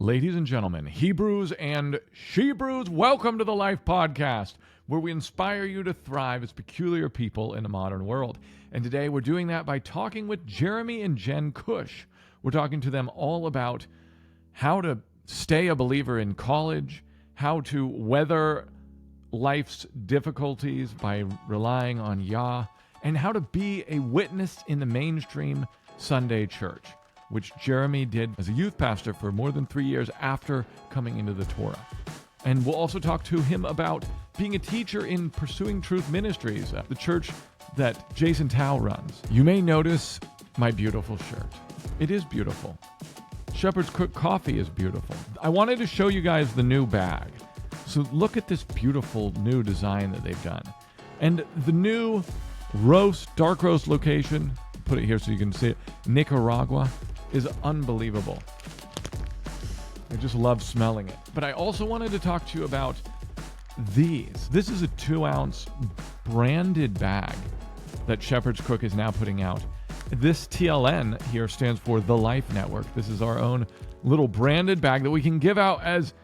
Ladies and gentlemen, Hebrews and Shebrews, welcome to the Life Podcast, where we inspire you to thrive as peculiar people in a modern world. And today we're doing that by talking with Jeromy and Jenny Kusch. We're talking to them all about how to stay a believer in college, how to weather life's difficulties by relying on Yah, and how to be a witness in the mainstream Sunday church, which Jeromy did as a youth pastor for more than 3 years after coming into the Torah. And we'll also talk to him about being a teacher in Pursuing Truth Ministries, the church that Jason Tao runs. You may notice my beautiful shirt. It is beautiful. Shepherd's Crook coffee is beautiful. I wanted to show you guys the new bag. So look at this beautiful new design that they've done. And the new dark roast location, put it here so you can see it, Nicaragua, is unbelievable. I just love smelling it. But I also wanted to talk to you about these. This is a 2-ounce branded bag that Shepherd's Crook is now putting out. This TLN here stands for The Life Network. This is our own little branded bag that we can give out as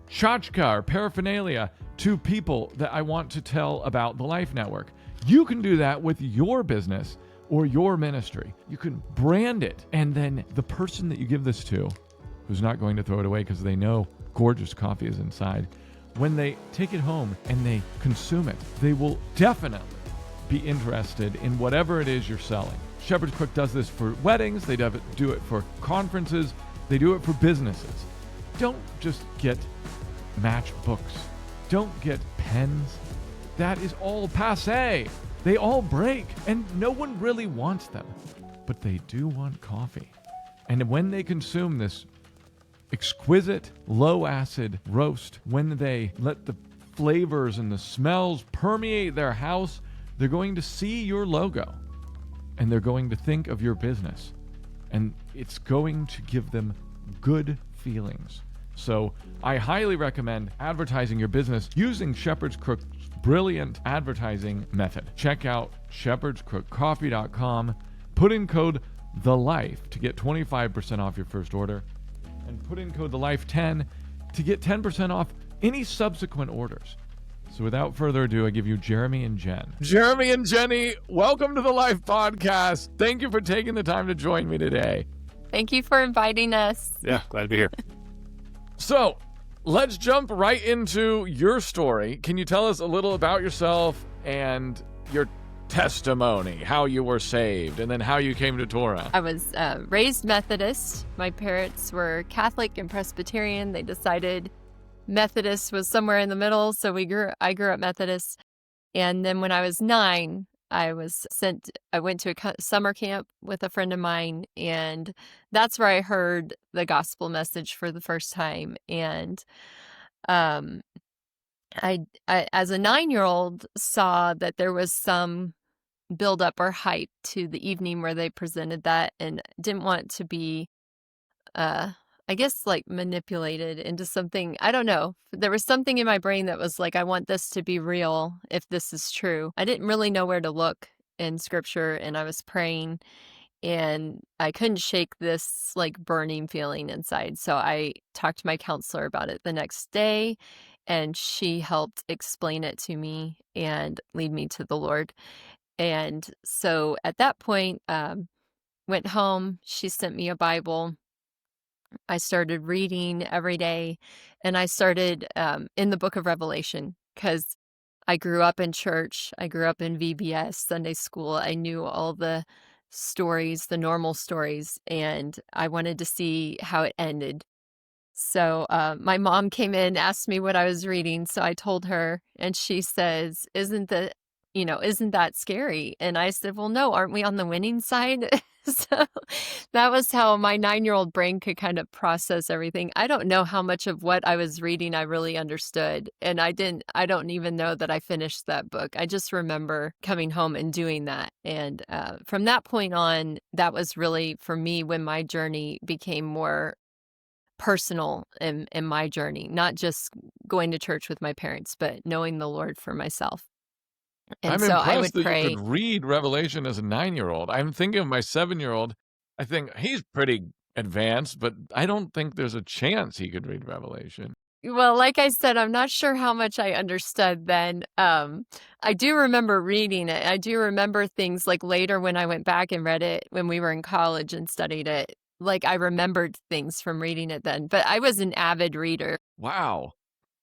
tchotchke or paraphernalia to people that I want to tell about the Life Network. You can do that with your business or your ministry. You can brand it, and then the person that you give this to, who's not going to throw it away because they know gorgeous coffee is inside, when they take it home and they consume it, they will definitely be interested in whatever it is you're selling. Shepherd's Crook does this for weddings, they do it for conferences, they do it for businesses. Don't just get matchbooks. Don't get pens. That is all passé. They all break, and no one really wants them. But they do want coffee. And when they consume this exquisite, low-acid roast, when they let the flavors and the smells permeate their house, they're going to see your logo, and they're going to think of your business. And it's going to give them good feelings. So I highly recommend advertising your business using Shepherd's Crook's brilliant advertising method. Check out shepherdscrookcoffee.com. Put in code THELIFE to get 25% off your first order. And put in code THELIFE10 to get 10% off any subsequent orders. So without further ado, I give you Jeromy and Jenny. Jeromy and Jenny, welcome to the Life Podcast. Thank you for taking the time to join me today. Thank you for inviting us. Yeah, glad to be here. So, let's jump right into your story. Can you tell us a little about yourself and your testimony, how you were saved, and then how you came to Torah? I was raised Methodist. My parents were Catholic and Presbyterian. They decided Methodist was somewhere in the middle, so I grew up Methodist. And then when I was 9, I went to a summer camp with a friend of mine, and that's where I heard the gospel message for the first time. And I as a 9-year-old, saw that there was some build up or hype to the evening where they presented that, and didn't want to be, I guess, like manipulated into something. I don't know. There was something in my brain that was like, I want this to be real if this is true. I didn't really know where to look in scripture, and I was praying, and I couldn't shake this like burning feeling inside. So I talked to my counselor about it the next day, and she helped explain it to me and lead me to the Lord. And so at that point, went home. She sent me a Bible. I started reading every day, and I started in the book of Revelation, because I grew up in church. I grew up in VBS, Sunday school. I knew all the stories, the normal stories, and I wanted to see how it ended. So my mom came in, asked me what I was reading, so I told her, and she says, isn't that scary? And I said, well, no, aren't we on the winning side? So that was how my 9-year-old brain could kind of process everything. I don't know how much of what I was reading I really understood. And I don't even know that I finished that book. I just remember coming home and doing that. And from that point on, that was really, for me, when my journey became more personal in my journey, not just going to church with my parents, but knowing the Lord for myself. And I'm so impressed I would that pray. you could read Revelation as a 9-year-old. I'm thinking of my 7-year-old. I think he's pretty advanced, but I don't think there's a chance he could read Revelation. Well, like I said, I'm not sure how much I understood then. I do remember reading it. I do remember things like later when I went back and read it when we were in college and studied it. Like I remembered things from reading it then, but I was an avid reader. Wow,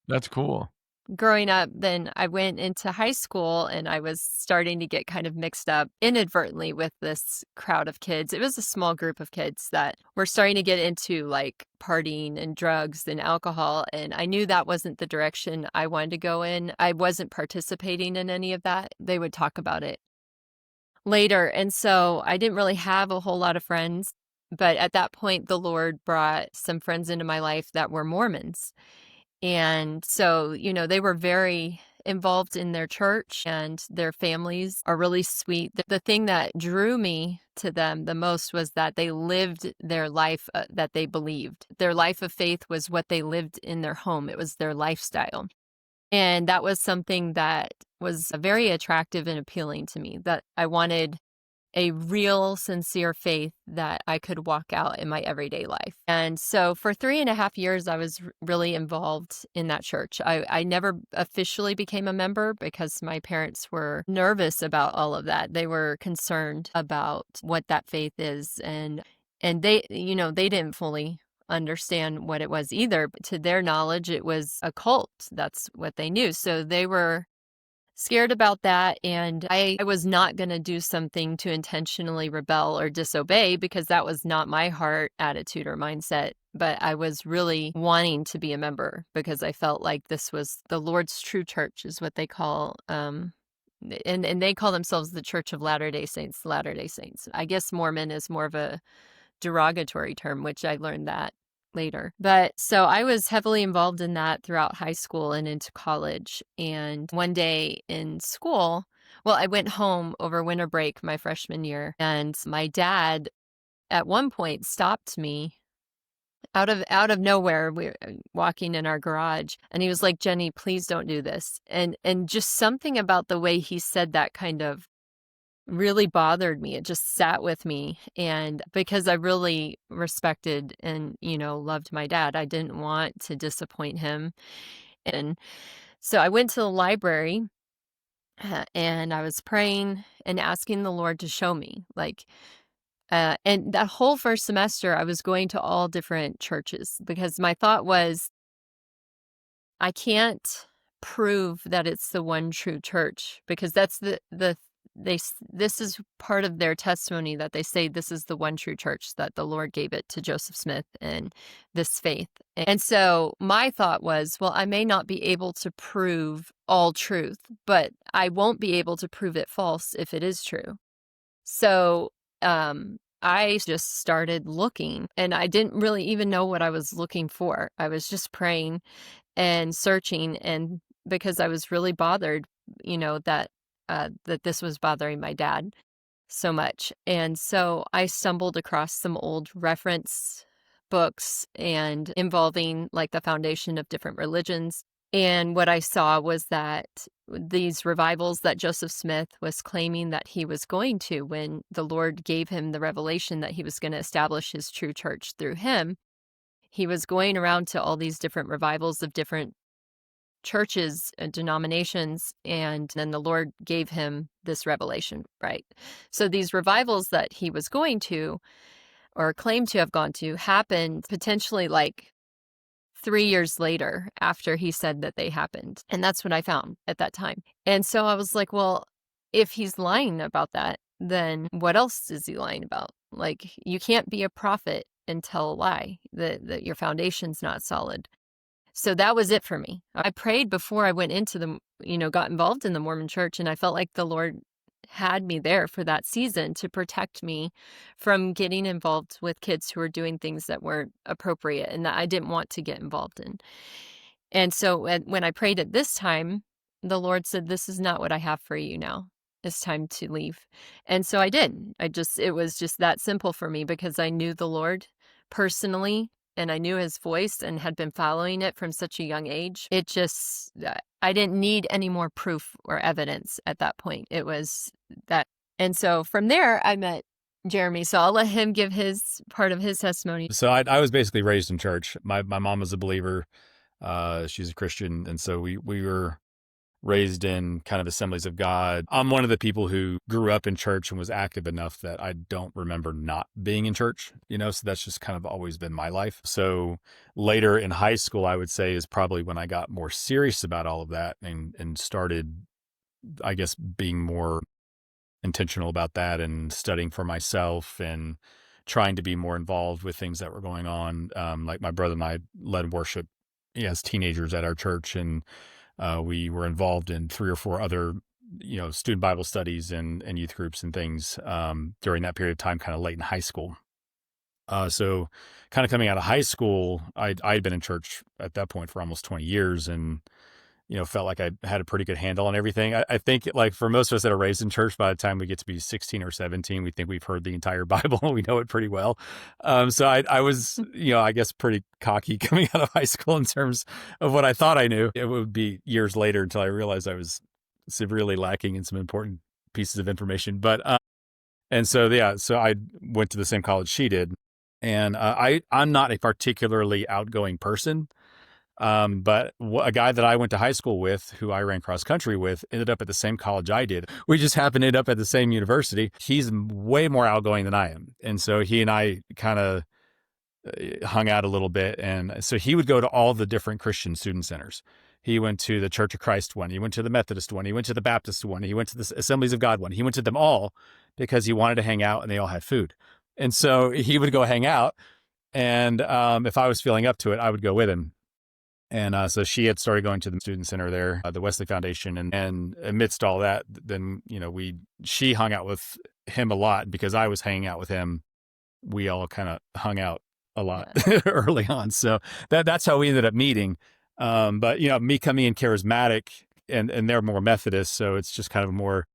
that's cool. Growing up, then I went into high school and I was starting to get kind of mixed up inadvertently with this crowd of kids. It was a small group of kids that were starting to get into like partying and drugs and alcohol. And I knew that wasn't the direction I wanted to go in. I wasn't participating in any of that. They would talk about it later. And so I didn't really have a whole lot of friends. But at that point, the Lord brought some friends into my life that were Mormons. And so, they were very involved in their church and their families are really sweet. The thing that drew me to them the most was that they lived their life that they believed. Their life of faith was what they lived in their home. It was their lifestyle. And that was something that was very attractive and appealing to me, that I wanted a real, sincere faith that I could walk out in my everyday life. And so for 3.5 years, I was really involved in that church. I never officially became a member because my parents were nervous about all of that. They were concerned about what that faith is. And they, they didn't fully understand what it was either. But to their knowledge, it was a cult. That's what they knew. So they were scared about that, and I was not going to do something to intentionally rebel or disobey because that was not my heart attitude or mindset. But I was really wanting to be a member because I felt like this was the Lord's true church, is what they call, and they call themselves the Church of Latter-day Saints, Latter-day Saints. I guess Mormon is more of a derogatory term, which I learned that later. But so I was heavily involved in that throughout high school and into college. And one day in school, well, I went home over winter break my freshman year, and my dad at one point stopped me out of nowhere. We were walking in our garage, and he was like, "Jenny, please don't do this." And just something about the way he said that kind of really bothered me. It just sat with me. And because I really respected and, loved my dad, I didn't want to disappoint him. And so I went to the library and I was praying and asking the Lord to show me. And that whole first semester, I was going to all different churches because my thought was, I can't prove that it's the one true church because that's this is part of their testimony, that they say this is the one true church, that the Lord gave it to Joseph Smith and this faith. And so my thought was, well, I may not be able to prove all truth, but I won't be able to prove it false if it is true. So I just started looking, and I didn't really even know what I was looking for. I was just praying and searching, and because I was really bothered, that this was bothering my dad so much. And so I stumbled across some old reference books and involving like the foundation of different religions. And what I saw was that these revivals that Joseph Smith was claiming that he was going to, when the Lord gave him the revelation that he was going to establish his true church through him, he was going around to all these different revivals of different churches and denominations, and then the Lord gave him this revelation, right? So these revivals that he was going to, or claimed to have gone to, happened potentially like 3 years later after he said that they happened. And that's what I found at that time. And so I was like, well, if he's lying about that, then what else is he lying about? Like, you can't be a prophet and tell a lie, that your foundation's not solid. So that was it for me. I prayed before I went into got involved in the Mormon church, and I felt like the Lord had me there for that season to protect me from getting involved with kids who were doing things that weren't appropriate and that I didn't want to get involved in. And so when I prayed at this time, the Lord said, "This is not what I have for you now. It's time to leave." And so I did. It was just that simple for me because I knew the Lord personally, and I knew his voice and had been following it from such a young age. I didn't need any more proof or evidence at that point. It was that. And so from there, I met Jeromy. So I'll let him give his part of his testimony. So I was basically raised in church. My mom was a believer. She's a Christian. And so we were raised in kind of Assemblies of God. I'm one of the people who grew up in church and was active enough that I don't remember not being in church, so that's just kind of always been my life. So later in high school, I would say is probably when I got more serious about all of that and started, I guess, being more intentional about that and studying for myself and trying to be more involved with things that were going on. Like my brother and I led worship as teenagers at our church, and we were involved in 3 or 4 other, student Bible studies and youth groups and things during that period of time, kind of late in high school. So kind of coming out of high school, I'd been in church at that point for almost 20 years and, felt like I had a pretty good handle on everything. I think like for most of us that are raised in church, by the time we get to be 16 or 17, we think we've heard the entire Bible. We know it pretty well. So I was, I guess pretty cocky coming out of high school in terms of what I thought I knew. It would be years later until I realized I was severely lacking in some important pieces of information. But, and so, yeah, so I went to the same college she did. And I'm not a particularly outgoing person. But a guy that I went to high school with, who I ran cross country with, ended up at the same college I did. We just happened to end up at the same university. He's way more outgoing than I am. And so he and I kind of hung out a little bit. And so he would go to all the different Christian student centers. He went to the Church of Christ one. He went to the Methodist one. He went to the Baptist one. He went to the Assemblies of God one. He went to them all because he wanted to hang out and they all had food. And so he would go hang out. And if I was feeling up to it, I would go with him. And so she had started going to the student center there, the Wesley Foundation. And amidst all that, then, she hung out with him a lot because I was hanging out with him. We all kind of hung out a lot early on. So that's how we ended up meeting. But, me coming in charismatic and they're more Methodist. So it's just kind of more,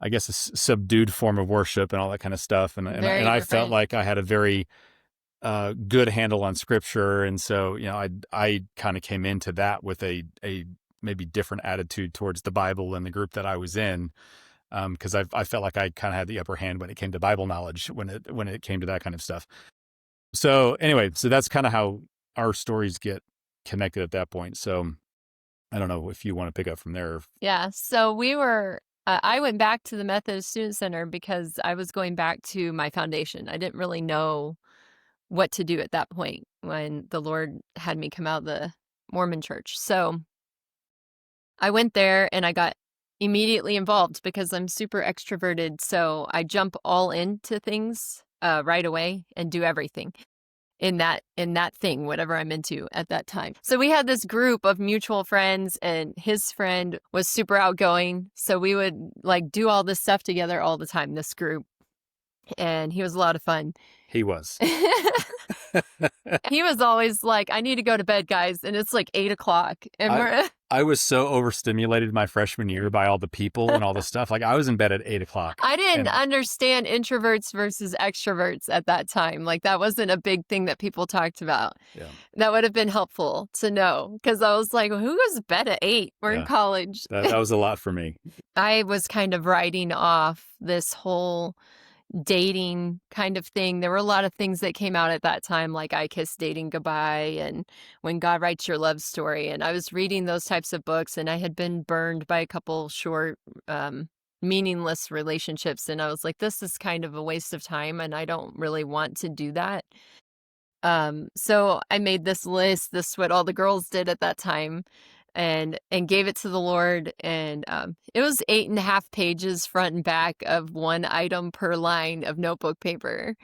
I guess, a subdued form of worship and all that kind of stuff. And I felt like I had a very good handle on scripture. And so, I kind of came into that with a maybe different attitude towards the Bible and the group that I was in. Cause I felt like I kind of had the upper hand when it came to Bible knowledge, when it came to that kind of stuff. So anyway, so that's kind of how our stories get connected at that point. So I don't know if you want to pick up from there. Yeah. So we were, I went back to the Methodist Student Center because I was going back to my foundation. I didn't really know what to do at that point when the Lord had me come out of the Mormon church. So I went there and I got immediately involved because I'm super extroverted. So I jump all into things right away and do everything in that thing, whatever I'm into at that time. So we had this group of mutual friends and his friend was super outgoing. So we would like do all this stuff together all the time, this group. And he was a lot of fun. He was. He was always like, I need to go to bed, guys. And it's like 8:00. And I was so overstimulated my freshman year by all the people and all the stuff. Like I was in bed at 8:00. I didn't understand introverts versus extroverts at that time. Like that wasn't a big thing that people talked about. Yeah. That would have been helpful to know. Because I was like, who goes to bed at 8? We're in college. That was a lot for me. I was kind of writing off this whole dating kind of thing. There were a lot of things that came out at that time, like I Kissed Dating Goodbye and When God Writes Your Love Story. And I was reading those types of books and I had been burned by a couple short, meaningless relationships. And I was like, this is kind of a waste of time and I don't really want to do that. So I made this list. This is what all the girls did at that time. And gave it to the Lord. And it was 8.5 pages front and back of one item per line of notebook paper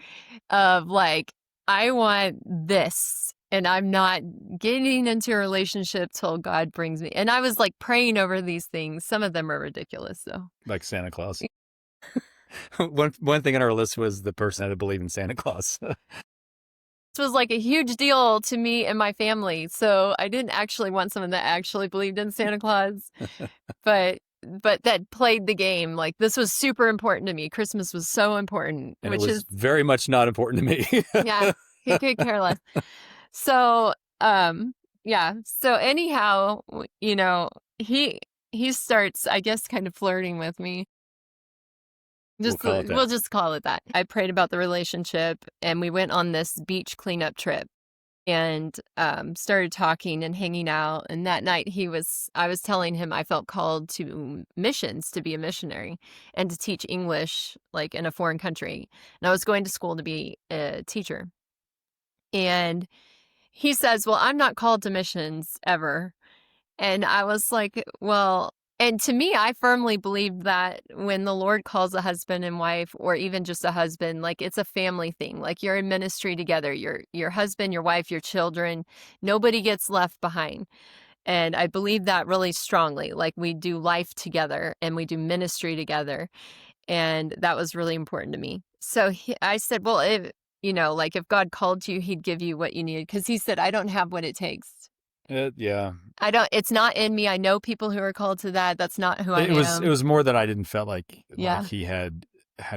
of like, I want this and I'm not getting into a relationship till God brings me. And I was like praying over these things. Some of them are ridiculous though. Like Santa Claus. One thing on our list was the person had to believe in Santa Claus. Was like a huge deal to me and my family. So I didn't actually want someone that actually believed in Santa Claus, but that played the game. Like this was super important to me. Christmas was so important, and which is very much not important to me. Yeah, he could care less. So, yeah. So anyhow, he starts, I guess, kind of flirting with me. We'll call it that. We'll just call it that. I prayed about the relationship, and we went on this beach cleanup trip and started talking and hanging out. And that night I was telling him I felt called to missions, to be a missionary and to teach English like in a foreign country. And I was going to school to be a teacher. And he says, well, I'm not called to missions ever. And I was like, well, and to me, I firmly believe that when the Lord calls a husband and wife, or even just a husband, like it's a family thing. Like you're in ministry together, your husband, your wife, your children, nobody gets left behind. And I believe that really strongly. Like we do life together and we do ministry together. And that was really important to me. So I said, well, like if God called you, he'd give you what you need. Because he said, I don't have what it takes. Yeah. It's not in me. I know people who are called to that. That's not who I am. It was more that I didn't felt like he had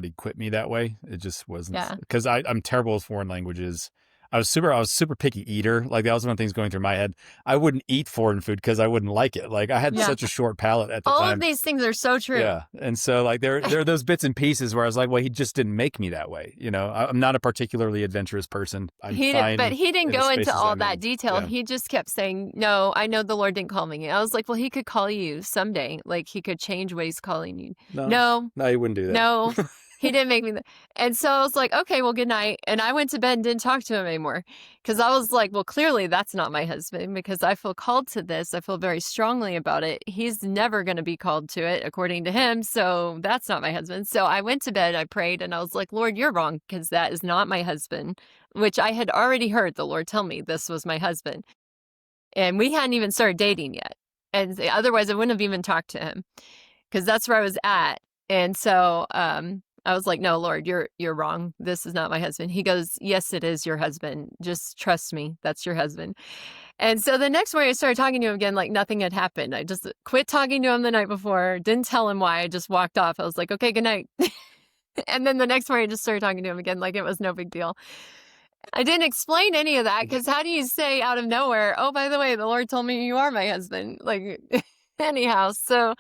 equipped me that way. It just wasn't, because I'm terrible with foreign languages. I was super picky eater. Like that was one of the things going through my head. I wouldn't eat foreign food because I wouldn't like it. Like I had such a short palate at the time. All of these things are so true. Yeah. And so like there are those bits and pieces where I was like, well, he just didn't make me that way. You know, I'm not a particularly adventurous person. But he didn't go into all that detail. Yeah. He just kept saying, no, I know the Lord didn't call me. I was like, well, he could call you someday. Like he could change what he's calling you. No, he wouldn't do that. No. He didn't make me and so I was like, okay, well, good night. And I went to bed and didn't talk to him anymore. Because I was like, well, clearly that's not my husband because I feel called to this. I feel very strongly about it. He's never going to be called to it, according to him. So that's not my husband. So I went to bed, I prayed, and I was like, Lord, you're wrong because that is not my husband, which I had already heard the Lord tell me this was my husband. And we hadn't even started dating yet. And otherwise I wouldn't have even talked to him because that's where I was at. And so, I was like, no, Lord, you're wrong. This is not my husband. He goes, yes, it is your husband. Just trust me. That's your husband. And so the next morning I started talking to him again, like nothing had happened. I just quit talking to him the night before, didn't tell him why. I just walked off. I was like, okay, good night. And then the next morning I just started talking to him again, like it was no big deal. I didn't explain any of that because how do you say out of nowhere, oh, by the way, the Lord told me you are my husband. Like anyhow, so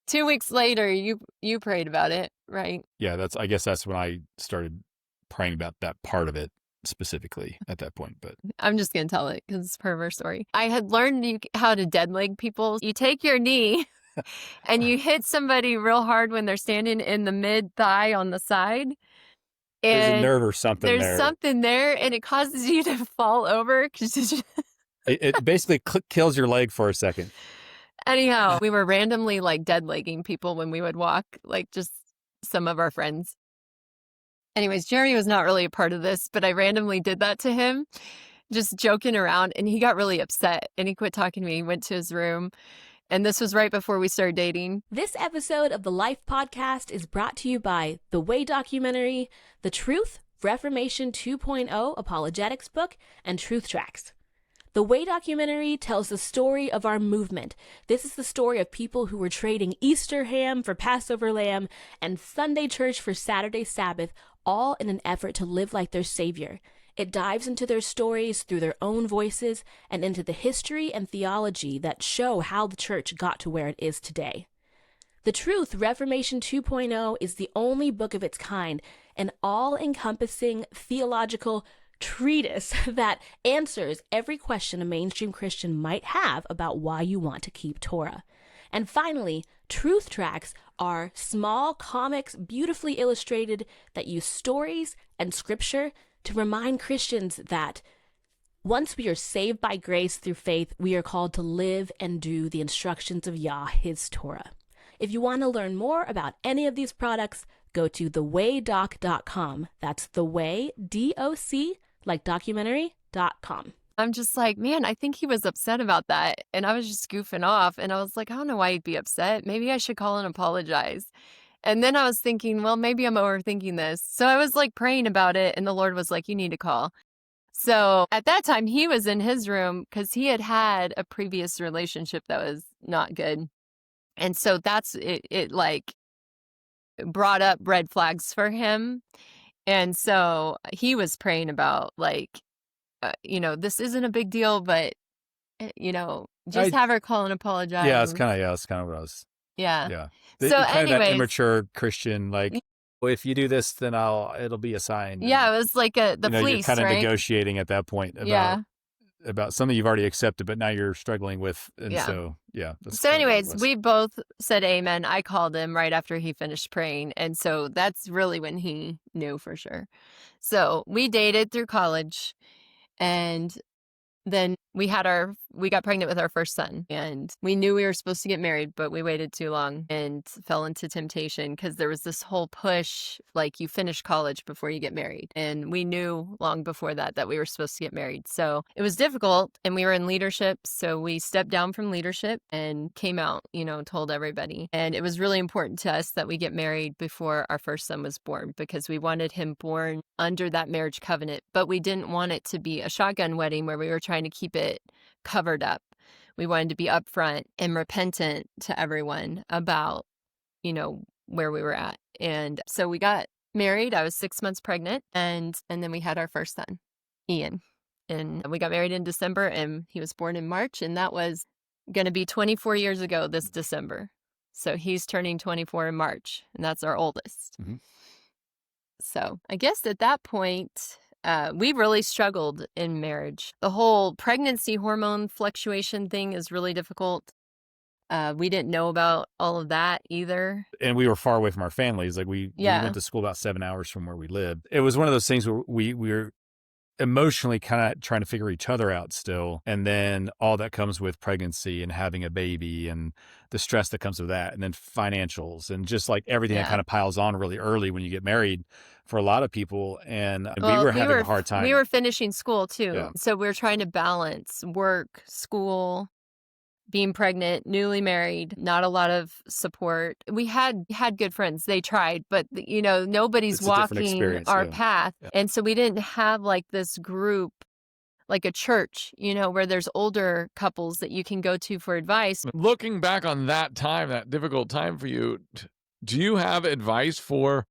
2 weeks later, you prayed about it, right? Yeah, I guess that's when I started praying about that part of it specifically at that point. But I'm just going to tell it because it's part of our story. I had learned how to dead leg people. You take your knee and you hit somebody real hard when they're standing in the mid thigh on the side. There's a nerve or something there. There's something there and it causes you to fall over. It basically kills your leg for a second. Anyhow, we were randomly like dead legging people when we would walk, like just some of our friends. Anyways, Jeremy was not really a part of this, but I randomly did that to him, just joking around. And he got really upset and he quit talking to me. He went to his room. And this was right before we started dating. This episode of the Life Podcast is brought to you by The Way documentary, The Truth, Reformation 2.0 Apologetics book, and Truth Tracks. The Way documentary tells the story of our movement. This is the story of people who were trading Easter ham for Passover lamb and Sunday church for Saturday Sabbath, all in an effort to live like their Savior. It dives into their stories through their own voices and into the history and theology that show how the church got to where it is today. The Truth, Reformation 2.0 is the only book of its kind, an all-encompassing theological treatise that answers every question a mainstream Christian might have about why you want to keep Torah. And finally, Truth Tracks are small comics, beautifully illustrated, that use stories and scripture to remind Christians that once we are saved by grace through faith, we are called to live and do the instructions of Yah, his Torah. If you want to learn more about any of these products, go to thewaydoc.com. That's theway, D-O-C, like documentary.com. I'm just like, man, I think he was upset about that. And I was just goofing off. And I was like, I don't know why he'd be upset. Maybe I should call and apologize. And then I was thinking, well, maybe I'm overthinking this. So I was like praying about it. And the Lord was like, you need to call. So at that time, he was in his room because he had a previous relationship that was not good. And so that's it like brought up red flags for him. And so he was praying about like, this isn't a big deal, but, just have her call and apologize. Yeah, that's kind of what I was. Yeah. So anyways, that immature Christian, like, Well, if you do this, then it'll be a sign. Yeah, And, it was like the you're fleece, kind of right? negotiating at that point Yeah. about something you've already accepted, but now you're struggling with. And Yeah. so, yeah. That's So kind of what it anyways, was. we both said amen. I called him right after he finished praying. And so that's really when he knew for sure. So we dated through college, and then we got pregnant with our first son, and we knew we were supposed to get married, but we waited too long and fell into temptation because there was this whole push, like you finish college before you get married. And we knew long before that we were supposed to get married. So it was difficult, and we were in leadership. So we stepped down from leadership and came out, told everybody. And it was really important to us that we get married before our first son was born, because we wanted him born under that marriage covenant, but we didn't want it to be a shotgun wedding where we were trying to keep it covered up. We wanted to be upfront and repentant to everyone about, where we were at. And so we got married. I was 6 months pregnant, and then we had our first son, Ian. And we got married in December, and he was born in March, and that was going to be 24 years ago this December. So he's turning 24 in March, and that's our oldest. Mhm. So I guess at that point, we really struggled in marriage. The whole pregnancy hormone fluctuation thing is really difficult. We didn't know about all of that either. And we were far away from our families. Like we went to school about 7 hours from where we lived. It was one of those things where we were emotionally kind of trying to figure each other out still. And then all that comes with pregnancy and having a baby and the stress that comes with that. And then financials and just like everything that kind of piles on really early when you get married for a lot of people. And we were having a hard time. We were finishing school too. Yeah. So we were trying to balance work, school, being pregnant, newly married, not a lot of support. We had good friends. They tried, but nobody's It's a different walking experience, our yeah. path. Yeah. And so we didn't have like this group, like a church, where there's older couples that you can go to for advice. Looking back on that time, that difficult time for you, do you have advice for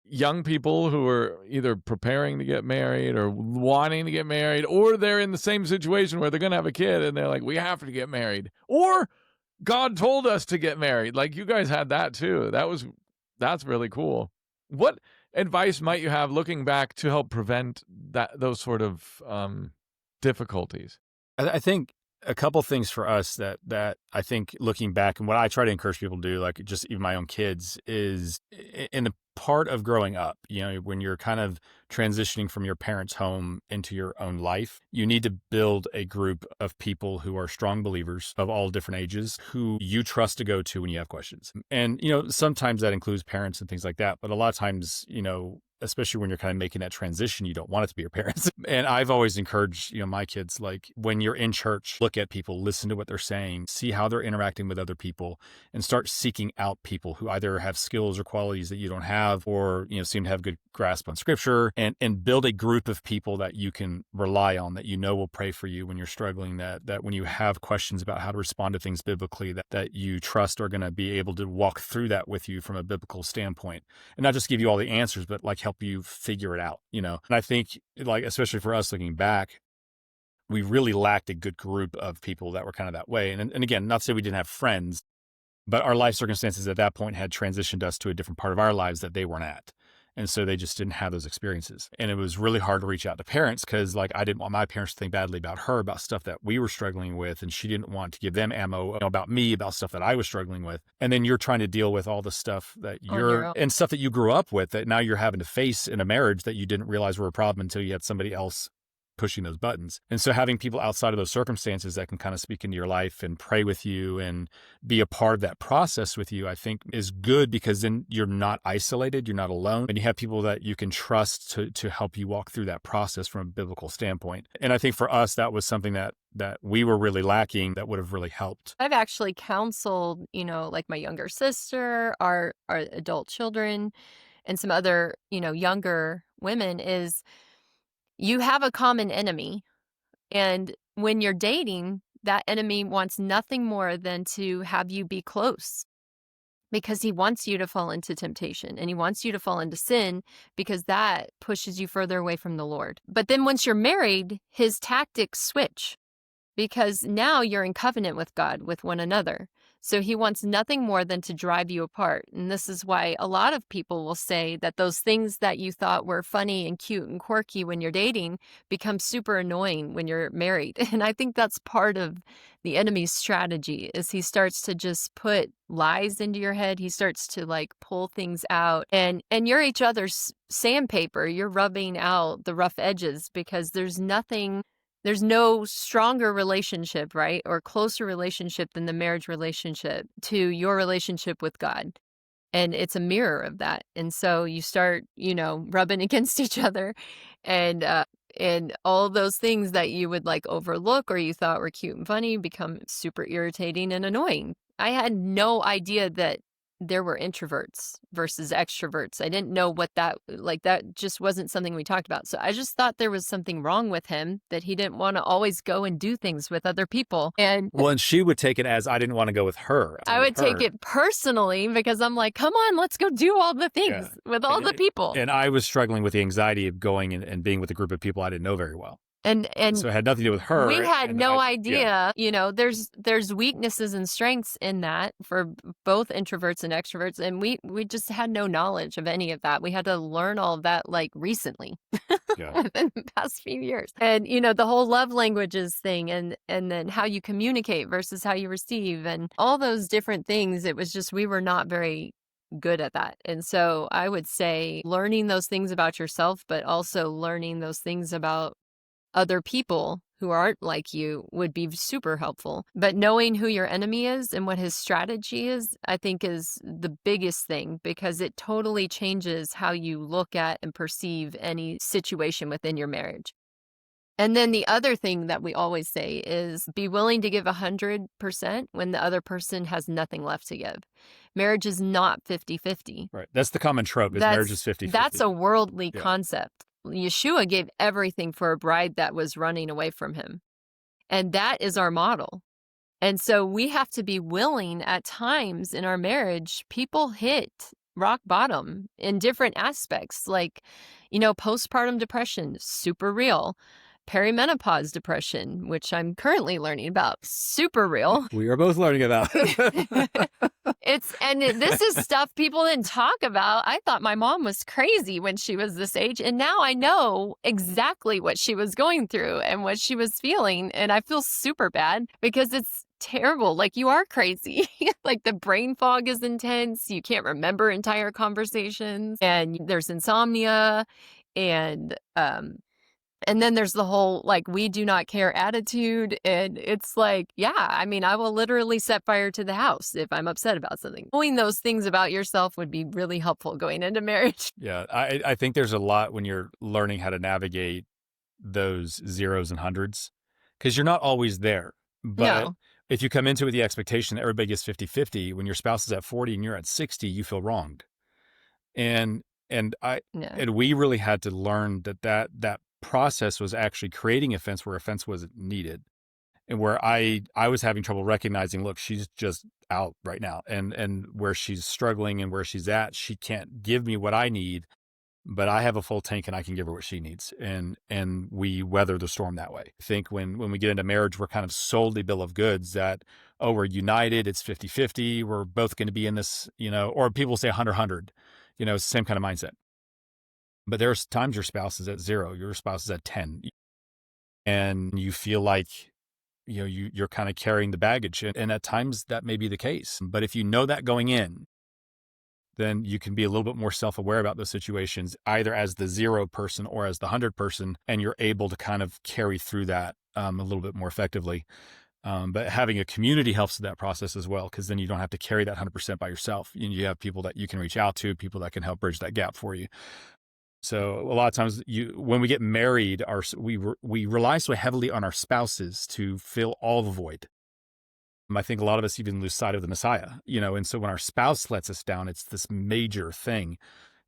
young people who are either preparing to get married or wanting to get married, or they're in the same situation where they're going to have a kid and they're like, we have to get married, or God told us to get married? Like you guys had that too. That's really cool. What advice might you have looking back to help prevent those sort of difficulties? I think a couple things for us that I think looking back, and what I try to encourage people to do, like just even my own kids, is in the part of growing up, when you're kind of transitioning from your parents' home into your own life, you need to build a group of people who are strong believers of all different ages, who you trust to go to when you have questions. And, sometimes that includes parents and things like that. But a lot of times, especially when you're kind of making that transition, you don't want it to be your parents. And I've always encouraged, my kids, like when you're in church, look at people, listen to what they're saying, see how they're interacting with other people, and start seeking out people who either have skills or qualities that you don't have, or, seem to have good grasp on scripture, and build a group of people that you can rely on, that will pray for you when you're struggling, that when you have questions about how to respond to things biblically, that you trust are going to be able to walk through that with you from a biblical standpoint, and not just give you all the answers, but like help you figure it out, And I think, like, especially for us looking back, we really lacked a good group of people that were kind of that way. And again, not to say we didn't have friends, but our life circumstances at that point had transitioned us to a different part of our lives that they weren't at. And so they just didn't have those experiences. And it was really hard to reach out to parents because, like, I didn't want my parents to think badly about her, about stuff that we were struggling with. And she didn't want to give them ammo about me, about stuff that I was struggling with. And then you're trying to deal with all the stuff that and stuff that you grew up with that now you're having to face in a marriage that you didn't realize were a problem until you had somebody else pushing those buttons. And so having people outside of those circumstances that can kind of speak into your life and pray with you and be a part of that process with you, I think is good, because then you're not isolated, you're not alone, and you have people that you can trust to help you walk through that process from a biblical standpoint. And I think for us, that was something that we were really lacking that would have really helped. I've actually counseled, like my younger sister, our adult children, and some other, younger women, is you have a common enemy. And when you're dating, that enemy wants nothing more than to have you be close, because he wants you to fall into temptation and he wants you to fall into sin, because that pushes you further away from the Lord. But then once you're married, his tactics switch, because now you're in covenant with God, with one another. So he wants nothing more than to drive you apart. And this is why a lot of people will say that those things that you thought were funny and cute and quirky when you're dating become super annoying when you're married. And I think that's part of the enemy's strategy is he starts to just put lies into your head. He starts to like pull things out and you're each other's sandpaper. You're rubbing out the rough edges because there's no stronger relationship, right? Or closer relationship than the marriage relationship to your relationship with God. And it's a mirror of that. And so you start, rubbing against each other and all those things that you would like overlook or you thought were cute and funny become super irritating and annoying. I had no idea that there were introverts versus extroverts. I didn't know what that just wasn't something we talked about. So I just thought there was something wrong with him, that he didn't want to always go and do things with other people. And she would take it as I didn't want to go with her. I would take it personally because I'm like, come on, let's go do all the things with all the people. And I was struggling with the anxiety of going and being with a group of people I didn't know very well. And so it had nothing to do with her. We had no idea, there's weaknesses and strengths in that for both introverts and extroverts. And we just had no knowledge of any of that. We had to learn all of that like recently in the past few years. And, the whole love languages thing and then how you communicate versus how you receive and all those different things. It was just, we were not very good at that. And so I would say learning those things about yourself, but also learning those things about other people who aren't like you would be super helpful. But knowing who your enemy is and what his strategy is, I think is the biggest thing because it totally changes how you look at and perceive any situation within your marriage. And then the other thing that we always say is be willing to give 100% when the other person has nothing left to give. Marriage is not 50-50. Right. That's the common trope is marriage is 50-50. That's a worldly concept. Yeshua gave everything for a bride that was running away from him. And that is our model. And so we have to be willing at times in our marriage, people hit rock bottom in different aspects, like, postpartum depression, super real. Perimenopause depression, which I'm currently learning about, super real. We are both learning about. This is stuff people didn't talk about. I thought my mom was crazy when she was this age, and now I know exactly what she was going through and what she was feeling, and I feel super bad because it's terrible. Like, you are crazy. Like, the brain fog is intense. You can't remember entire conversations, and there's insomnia, and then there's the whole, like, we do not care attitude. And it's like, I will literally set fire to the house if I'm upset about something. Knowing those things about yourself would be really helpful going into marriage. Yeah, I think there's a lot when you're learning how to navigate those zeros and hundreds because you're not always there. But if you come into it with the expectation that everybody gets 50-50, when your spouse is at 40 and you're at 60, you feel wronged. And we really had to learn that process was actually creating offense where offense wasn't needed, and where I was having trouble recognizing, look, she's just out right now, and where she's struggling and where she's at, she can't give me what I need, but I have a full tank and I can give her what she needs, and we weather the storm that way. I think when we get into marriage, we're kind of sold a bill of goods that, we're united, it's 50-50, we're both going to be in this, or people say 100-100, same kind of mindset. But there's times your spouse is at 0, your spouse is at 10, and you feel like, you're kind of carrying the baggage. And at times that may be the case. But if you know that going in, then you can be a little bit more self-aware about those situations, either as the 0 person or as the 100 person, and you're able to kind of carry through that a little bit more effectively. But having a community helps with that process as well, because then you don't have to carry that 100% by yourself. You have people that you can reach out to, people that can help bridge that gap for you. So a lot of times when we get married, we rely so heavily on our spouses to fill all the void. I think a lot of us even lose sight of the Messiah, and so when our spouse lets us down, it's this major thing.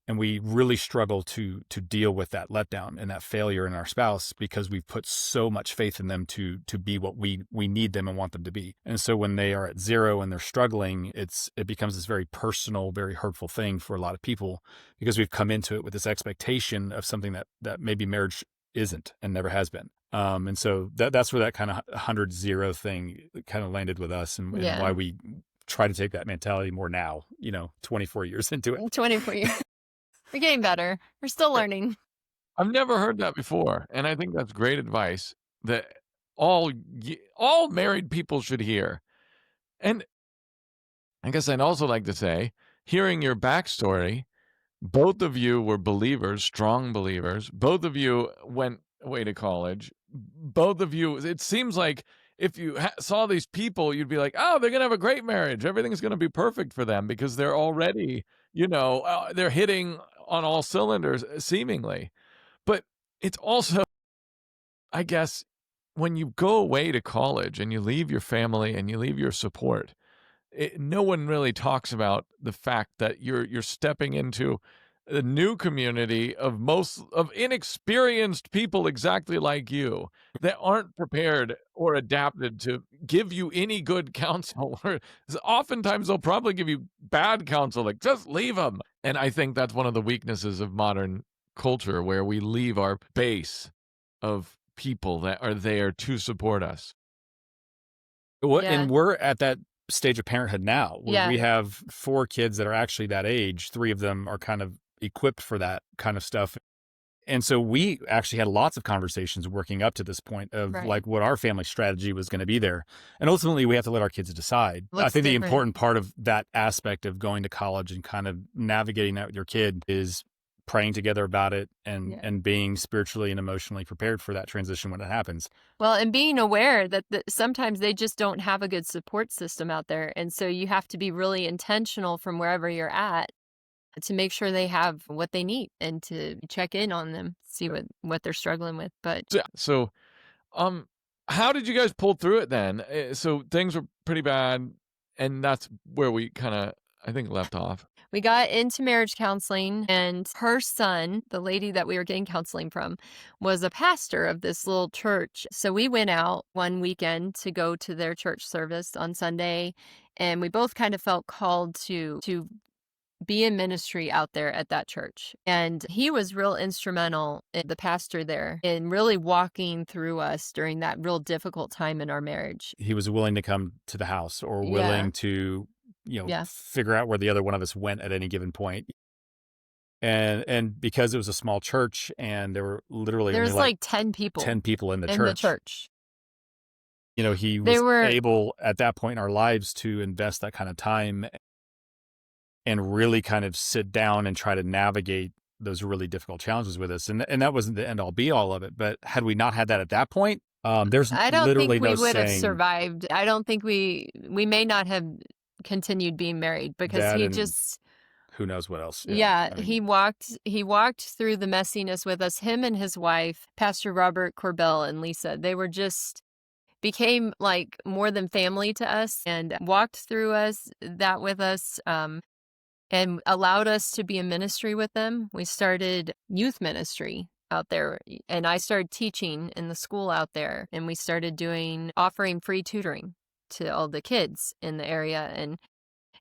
And we really struggle to deal with that letdown and that failure in our spouse because we've put so much faith in them to be what we need them and want them to be. And so when they are at 0 and they're struggling, it becomes this very personal, very hurtful thing for a lot of people because we've come into it with this expectation of something that maybe marriage isn't and never has been. And so that's where that kind of 100-0 thing kind of landed with us and why we try to take that mentality more now, 24 years into it. 24 years. We're getting better. We're still learning. I've never heard that before, and I think that's great advice that all married people should hear. And I guess I'd also like to say, hearing your backstory, both of you were believers, strong believers. Both of you went away to college. Both of you, it seems like if you saw these people, you'd be like, oh, they're going to have a great marriage. Everything's going to be perfect for them because they're already, they're hitting on all cylinders, seemingly. But it's also, I guess, when you go away to college and you leave your family and you leave your support, no one really talks about the fact that you're stepping into a new community of inexperienced people exactly like you that aren't prepared or adapted to give you any good counsel. Oftentimes they'll probably give you bad counsel, like just leave them. And I think that's one of the weaknesses of modern culture, where we leave our base of people that are there to support us. And we're at that stage of parenthood now, where we have 4 kids that are actually that age. 3 of them are kind of equipped for that kind of stuff. And so we actually had lots of conversations working up to this point of like what our family strategy was going to be there. And ultimately we have to let our kids decide. I think the important part of that aspect of going to college and kind of navigating that with your kid is praying together about it and being spiritually and emotionally prepared for that transition when it happens. Well, and being aware that sometimes they just don't have a good support system out there. And so you have to be really intentional from wherever you're at to make sure they have what they need and to check in on them, see what they're struggling with. But so how did you guys pull through it then? So things were pretty bad, and that's where we kind of, I think, left off. We got into marriage counseling, and her son, the lady that we were getting counseling from, was a pastor of this little church. So we went out one weekend to go to their church service on Sunday, and we both kind of felt called to be in ministry out there at that church. And he was real instrumental, the pastor there, in really walking through us during that real difficult time in our marriage. He was willing to come to the house, or willing to figure out where the other one of us went at any given point. And because it was a small church and there were literally only like 10 people in the church. He was able at that point in our lives to invest that kind of time and really kind of sit down and try to navigate those really difficult challenges with us. And that wasn't the end all be all of it. But had we not had that at that point, there's I don't literally think we no would have saying, survived. I don't think we may not have continued being married, because he just, who knows what else. He walked through the messiness with us. Him and his wife, Pastor Robert Corbell and Lisa, they were just became like more than family to us, and walked through that with us, and allowed us to be in ministry with them. We started youth ministry out there, and I started teaching in the school out there, and we started offering free tutoring to all the kids in the area. And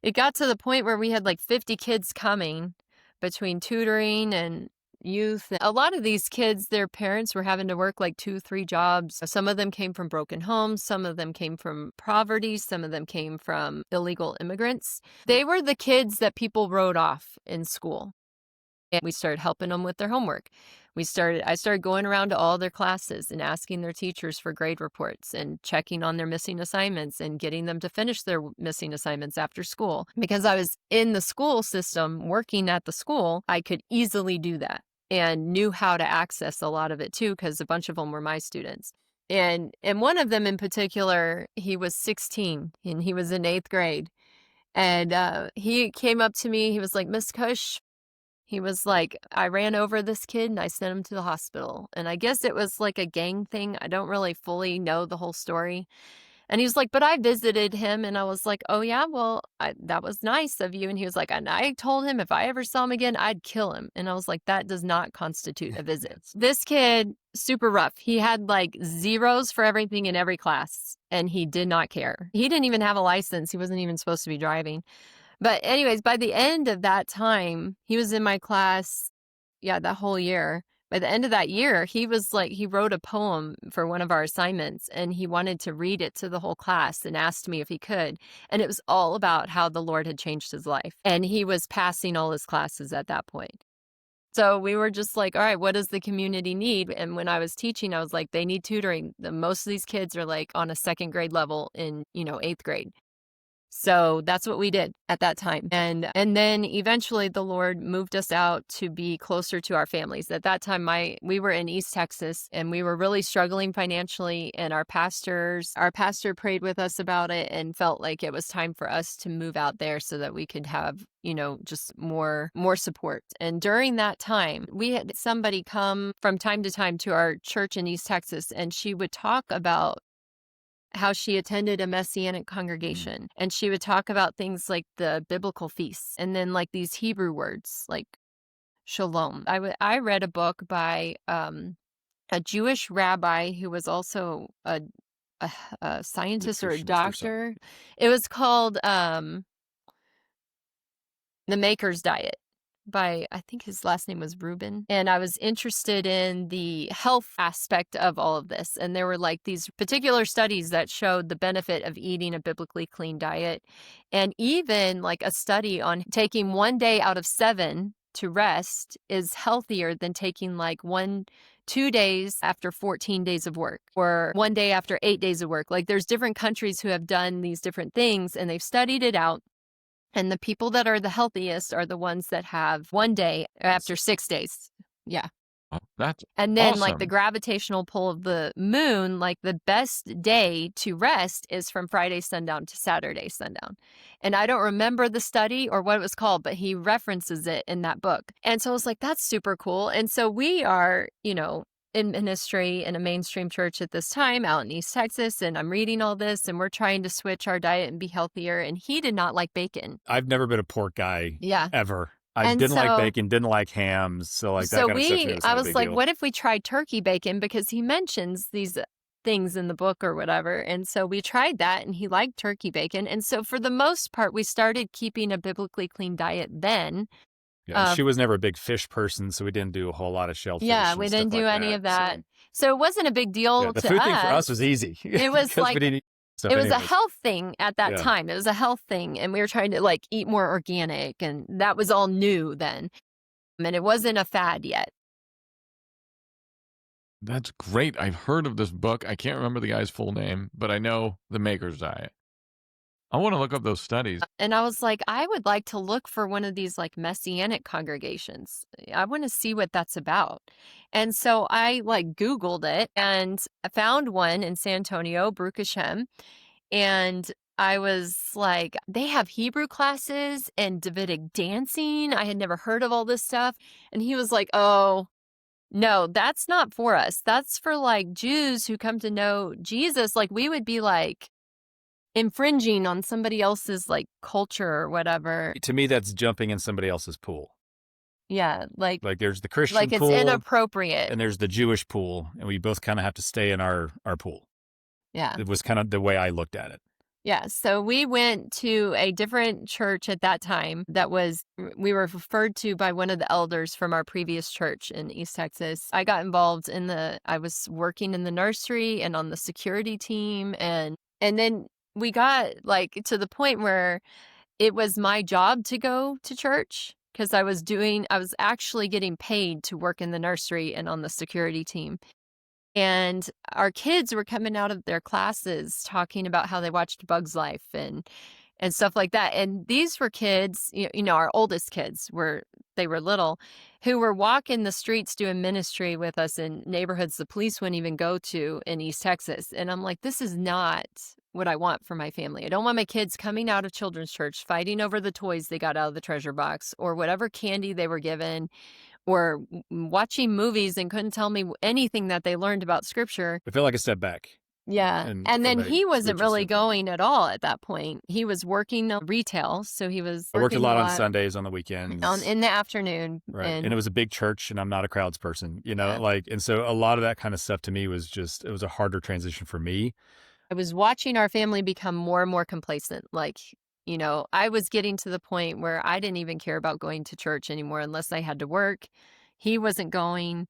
it got to the point where we had like 50 kids coming between tutoring and youth. A lot of these kids, their parents were having to work like 2-3 jobs. Some of them came from broken homes. Some of them came from poverty. Some of them came from illegal immigrants. They were the kids that people wrote off in school. And we started helping them with their homework. I started going around to all their classes and asking their teachers for grade reports and checking on their missing assignments and getting them to finish their missing assignments after school. Because I was in the school system, working at the school, I could easily do that and knew how to access a lot of it too, because a bunch of them were my students. And one of them in particular, he was 16 and he was in 8th grade. And he came up to me, he was like, "Miss Kusch," he was like, "I ran over this kid and I sent him to the hospital." And I guess it was like a gang thing. I don't really fully know the whole story. And he was like, "But I visited him." And I was like, "Oh yeah, well, that was nice of you." And he was like, "And I told him if I ever saw him again, I'd kill him." And I was like, "That does not constitute a visit." This kid, super rough. He had like zeros for everything in every class, and he did not care. He didn't even have a license. He wasn't even supposed to be driving. But anyways, by the end of that time, he was in my class, that whole year. by the end of that year, he was like, he wrote a poem for one of our assignments and he wanted to read it to the whole class and asked me if he could. And it was all about how the Lord had changed his life. And he was passing all his classes at that point. So we were just like, all right, what does the community need? And when I was teaching, I was like, they need tutoring. Most of these kids are like on a second grade level in, 8th grade. So that's what we did at that time. And then eventually the Lord moved us out to be closer to our families. At that time, we were in East Texas and we were really struggling financially. And our pastor prayed with us about it and felt like it was time for us to move out there so that we could have, just more support. And during that time, we had somebody come from time to time to our church in East Texas, and she would talk about how she attended a Messianic congregation, and she would talk about things like the biblical feasts and then like these Hebrew words like shalom. I read a book by a Jewish rabbi who was also a scientist or a doctor. It was called The Maker's Diet by, I think his last name was Rubin. And I was interested in the health aspect of all of this. And there were like these particular studies that showed the benefit of eating a biblically clean diet. And even like a study on taking 1 day out of 7 to rest is healthier than taking like 2 days after 14 days of work, or 1 day after 8 days of work. Like there's different countries who have done these different things and they've studied it out. And the people that are the healthiest are the ones that have 1 day after 6 days. Yeah. Oh, that's And then awesome. like the gravitational pull of the moon, like the best day to rest is from Friday sundown to Saturday sundown. And I don't remember the study or what it was called, but he references it in that book. And so I was like, that's super cool. And so we are, in ministry in a mainstream church at this time out in East Texas, and I'm reading all this and we're trying to switch our diet and be healthier. And he did not like bacon. I've never been a pork guy. Yeah. Ever. I And didn't like so- bacon, didn't like hams. So like that So kind of stuff to me was I not a was big like, deal. what if we tried turkey bacon? Because he mentions these things in the book or whatever. And so we tried that and he liked turkey bacon. And so for the most part, we started keeping a biblically clean diet then. Yeah, she was never a big fish person, so we didn't do a whole lot of shellfish. Yeah, and we stuff didn't do like any of that. So, So it wasn't a big deal yeah, the to food us. thing for us was easy. It was 'Cause like- we didn't eat stuff It was a anyways. health thing at that Yeah. time. It was a health thing. And we were trying to like eat more organic. And that was all new then. And it wasn't a fad yet. That's great. I've heard of this book. I can't remember the guy's full name, but I know The Maker's Diet. I want to look up those studies. And I was like, I would like to look for one of these like Messianic congregations. I want to see what that's about. And so I like Googled it and I found one in San Antonio, Baruch Hashem. And I was like, they have Hebrew classes and Davidic dancing. I had never heard of all this stuff. And he was like, oh, no, that's not for us. That's for like Jews who come to know Jesus. Like we would be like infringing on somebody else's like culture or whatever. To me, that's jumping in somebody else's pool. Yeah, like There's the Christian it's pool inappropriate. and there's the Jewish pool, and we both kind of have to stay in our pool. Yeah. It was kind of the way I looked at it. Yeah. So we went to a different church at that time we were referred to by one of the elders from our previous church in East Texas. I got involved I was working in the nursery and on the security team. And then we got like to the point where it was my job to go to church because I was actually getting paid to work in the nursery and on the security team. And our kids were coming out of their classes talking about how they watched Bug's Life and stuff like that. And these were kids, our oldest kids they were little, who were walking the streets doing ministry with us in neighborhoods the police wouldn't even go to in East Texas. And I'm like, this is not what I want for my family. I don't want my kids coming out of children's church fighting over the toys they got out of the treasure box or whatever candy they were given, or watching movies and couldn't tell me anything that they learned about scripture. I feel like a step back. Yeah. And then from a he wasn't spiritual really standpoint. going at all at that point. He was working retail. So he was I worked a working lot on Sundays, on the weekends. in the afternoon. Right. And And it was a big church, and I'm not a crowds person, Yeah. and so a lot of that kind of stuff to me it was a harder transition for me. I was watching our family become more and more complacent. I was getting to the point where I didn't even care about going to church anymore unless I had to work. He wasn't going.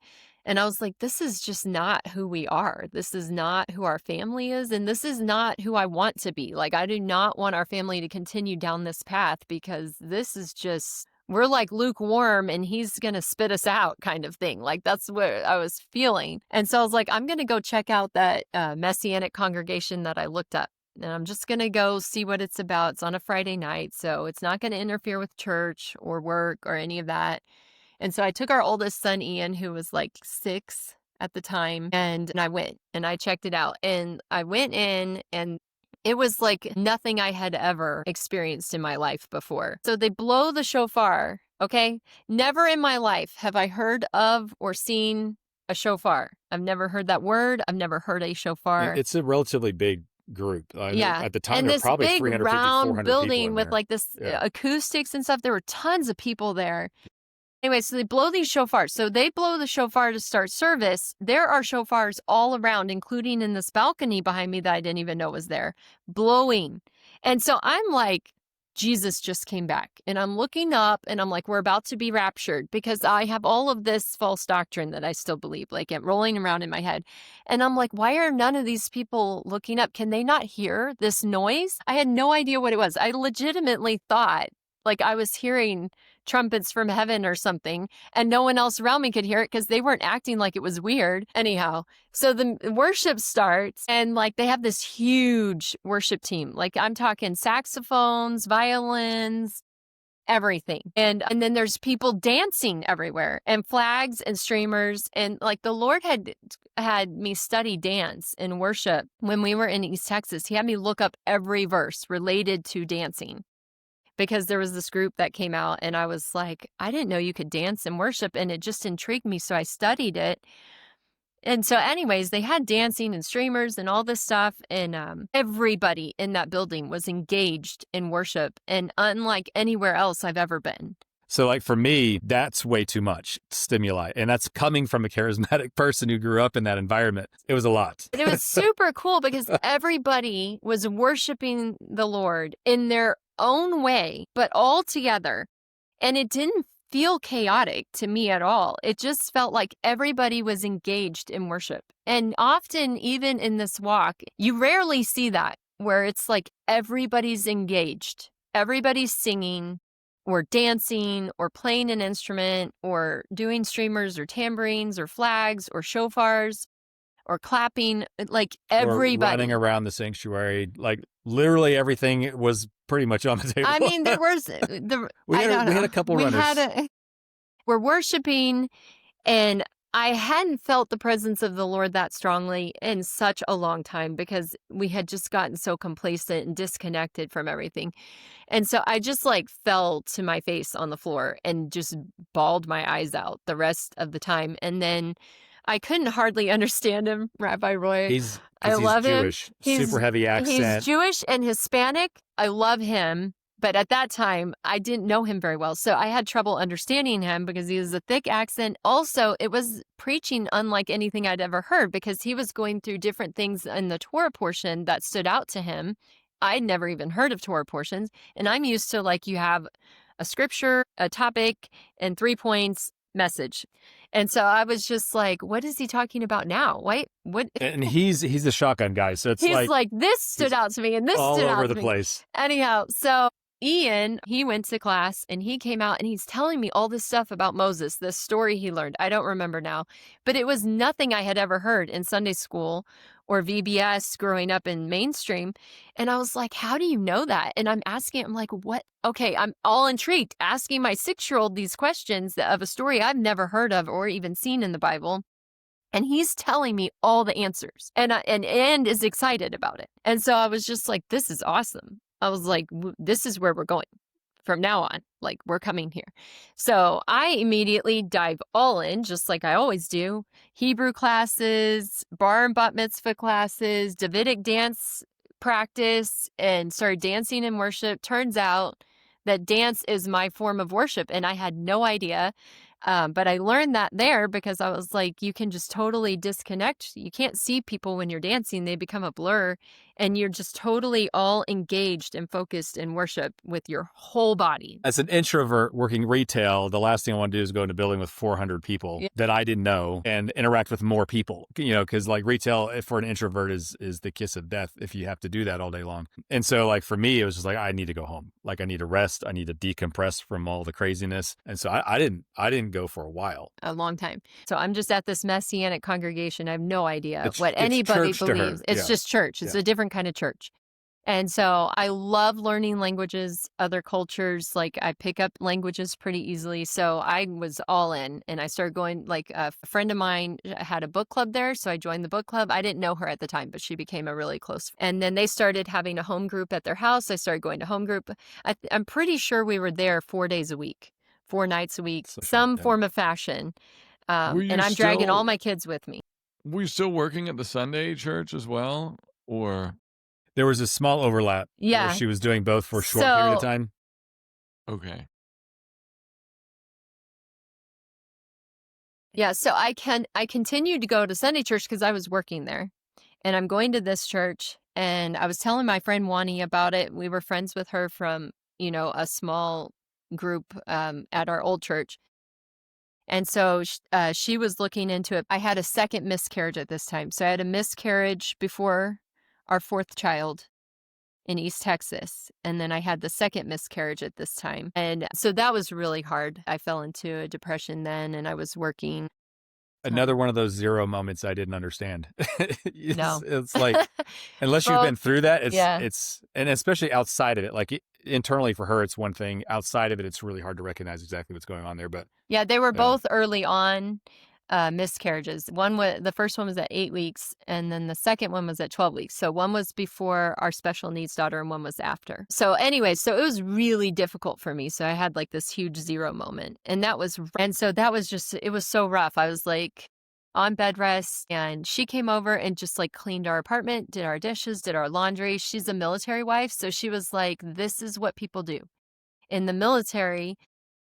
And I was like, this is just not who we are. This is not who our family is. And this is not who I want to be. Like, I do not want our family to continue down this path, because this is just, we're like lukewarm and he's going to spit us out kind of thing. Like, that's what I was feeling. And so I was like, I'm going to go check out that Messianic congregation that I looked up. And I'm just going to go see what it's about. It's on a Friday night, so it's not going to interfere with church or work or any of that. And so I took our oldest son, Ian, who was like 6 at the time, and I went and I checked it out. And I went in, and it was like nothing I had ever experienced in my life before. So they blow the shofar, okay? Never in my life have I heard of or seen a shofar. I've never heard that word. I've never heard a shofar. It's a relatively big group. Yeah. At the time, And there were this probably big 350, round 400 people building in with there. like this Yeah. acoustics and stuff. There were tons of people there. Anyway, so they blow these shofars. So they blow the shofar to start service. There are shofars all around, including in this balcony behind me that I didn't even know was there, blowing. And so I'm like, Jesus just came back. And I'm looking up and I'm like, we're about to be raptured, because I have all of this false doctrine that I still believe, like it rolling around in my head. And I'm like, why are none of these people looking up? Can they not hear this noise? I had no idea what it was. I legitimately thought like I was hearing trumpets from heaven or something, and no one else around me could hear it because they weren't acting like it was weird. Anyhow, so the worship starts, and like they have this huge worship team. Like I'm talking saxophones, violins, everything. And then there's people dancing everywhere, and flags and streamers. And like the Lord had me study dance and worship when we were in East Texas. He had me look up every verse related to dancing, because there was this group that came out, and I was like, I didn't know you could dance and worship, and it just intrigued me, so I studied it. And so anyways, they had dancing and streamers and all this stuff, and everybody in that building was engaged in worship, and unlike anywhere else I've ever been. So like for me, that's way too much stimuli. And that's coming from a charismatic person who grew up in that environment. It was a lot. It was super cool because everybody was worshiping the Lord in their own way, but all together. And it didn't feel chaotic to me at all. It just felt like everybody was engaged in worship. And often, even in this walk, you rarely see that, where it's like everybody's engaged. Everybody's singing or dancing or playing an instrument or doing streamers or tambourines or flags or shofars or clapping, like everybody. Or running around the sanctuary, like literally everything was pretty much on the table. I mean, there was we had a couple runners. We're worshiping, and I hadn't felt the presence of the Lord that strongly in such a long time, because we had just gotten so complacent and disconnected from everything. And so I just like fell to my face on the floor and just bawled my eyes out the rest of the time. And then I couldn't hardly understand him, Rabbi Roy. I love Jewish, him. He's super heavy accent. He's Jewish and Hispanic. I love him. But at that time, I didn't know him very well. So I had trouble understanding him because he has a thick accent. Also, it was preaching unlike anything I'd ever heard, because he was going through different things in the Torah portion that stood out to him. I'd never even heard of Torah portions. And I'm used to like you have a scripture, a topic, and 3 points, message. And so I was just like, what is he talking about now? Wait, what? And he's a shotgun guy. So it's he's like this stood out to me and this all stood out over to the me. place. Anyhow, so Ian, he went to class and he came out and he's telling me all this stuff about Moses, this story he learned. I don't remember now, but it was nothing I had ever heard in Sunday school or VBS growing up in mainstream. And I was like, how do you know that? And I'm asking, I'm like, what? Okay, I'm all intrigued, asking my 6-year-old these questions of a story I've never heard of or even seen in the Bible. And he's telling me all the answers and is excited about it. And so I was just like, this is awesome. I was like, this is where we're going from now on. Like, we're coming here. So I immediately dive all in, just like I always do. Hebrew classes, bar and bat mitzvah classes, Davidic dance practice, and started dancing in worship. Turns out that dance is my form of worship, and I had no idea. But I learned that there because I was like, you can just totally disconnect. You can't see people when you're dancing. They become a blur. and you're just totally all engaged and focused in worship with your whole body. As an introvert working retail, the last thing I want to do is go into a building with 400 people that I didn't know and interact with more people, because like retail for an introvert is the kiss of death if you have to do that all day long. And so like for me, it was just like, I need to go home. Like I need to rest. I need to decompress from all the craziness. And so I didn't go for a while. A long time. So I'm just at this Messianic congregation. I have no idea It's anybody church to her. believes. It's Yeah. just church. It's a different kind of church. And so I love learning languages, other cultures. Like I pick up languages pretty easily. So I was all in, and I started going. Like a friend of mine had a book club there, so I joined the book club. I didn't know her at the time, but she became a really close friend. And then they started having a home group at their house. I started going to home group. I'm pretty sure we were there 4 days a week, 4 nights a week, some form of fashion. And I'm dragging all my kids with me. Were you still working at the Sunday church as well, or? There was a small overlap. Yeah. Where she was doing both for a short period of time. Okay. Yeah, so I continued to go to Sunday church because I was working there. And I'm going to this church, and I was telling my friend Wani about it. We were friends with her from, a small group at our old church. And so she was looking into it. I had a second miscarriage at this time. So I had a miscarriage before our 4th child in East Texas. And then I had the second miscarriage at this time. And so that was really hard. I fell into a depression then, and I was working. Another one of those zero moments I didn't understand. No. It's like, unless you've been through that, it's, and especially outside of it, like internally for her, it's one thing. Outside of it, it's really hard to recognize exactly what's going on there. But yeah, they were both early on miscarriages. The first one was at 8 weeks, and then the second one was at 12 weeks. So one was before our special needs daughter, and one was after. So anyway, so it was really difficult for me. So I had like this huge zero moment, and so that was just, it was so rough. I was like on bed rest, and she came over and just like cleaned our apartment, did our dishes, did our laundry. She's a military wife, so she was like, this is what people do in the military.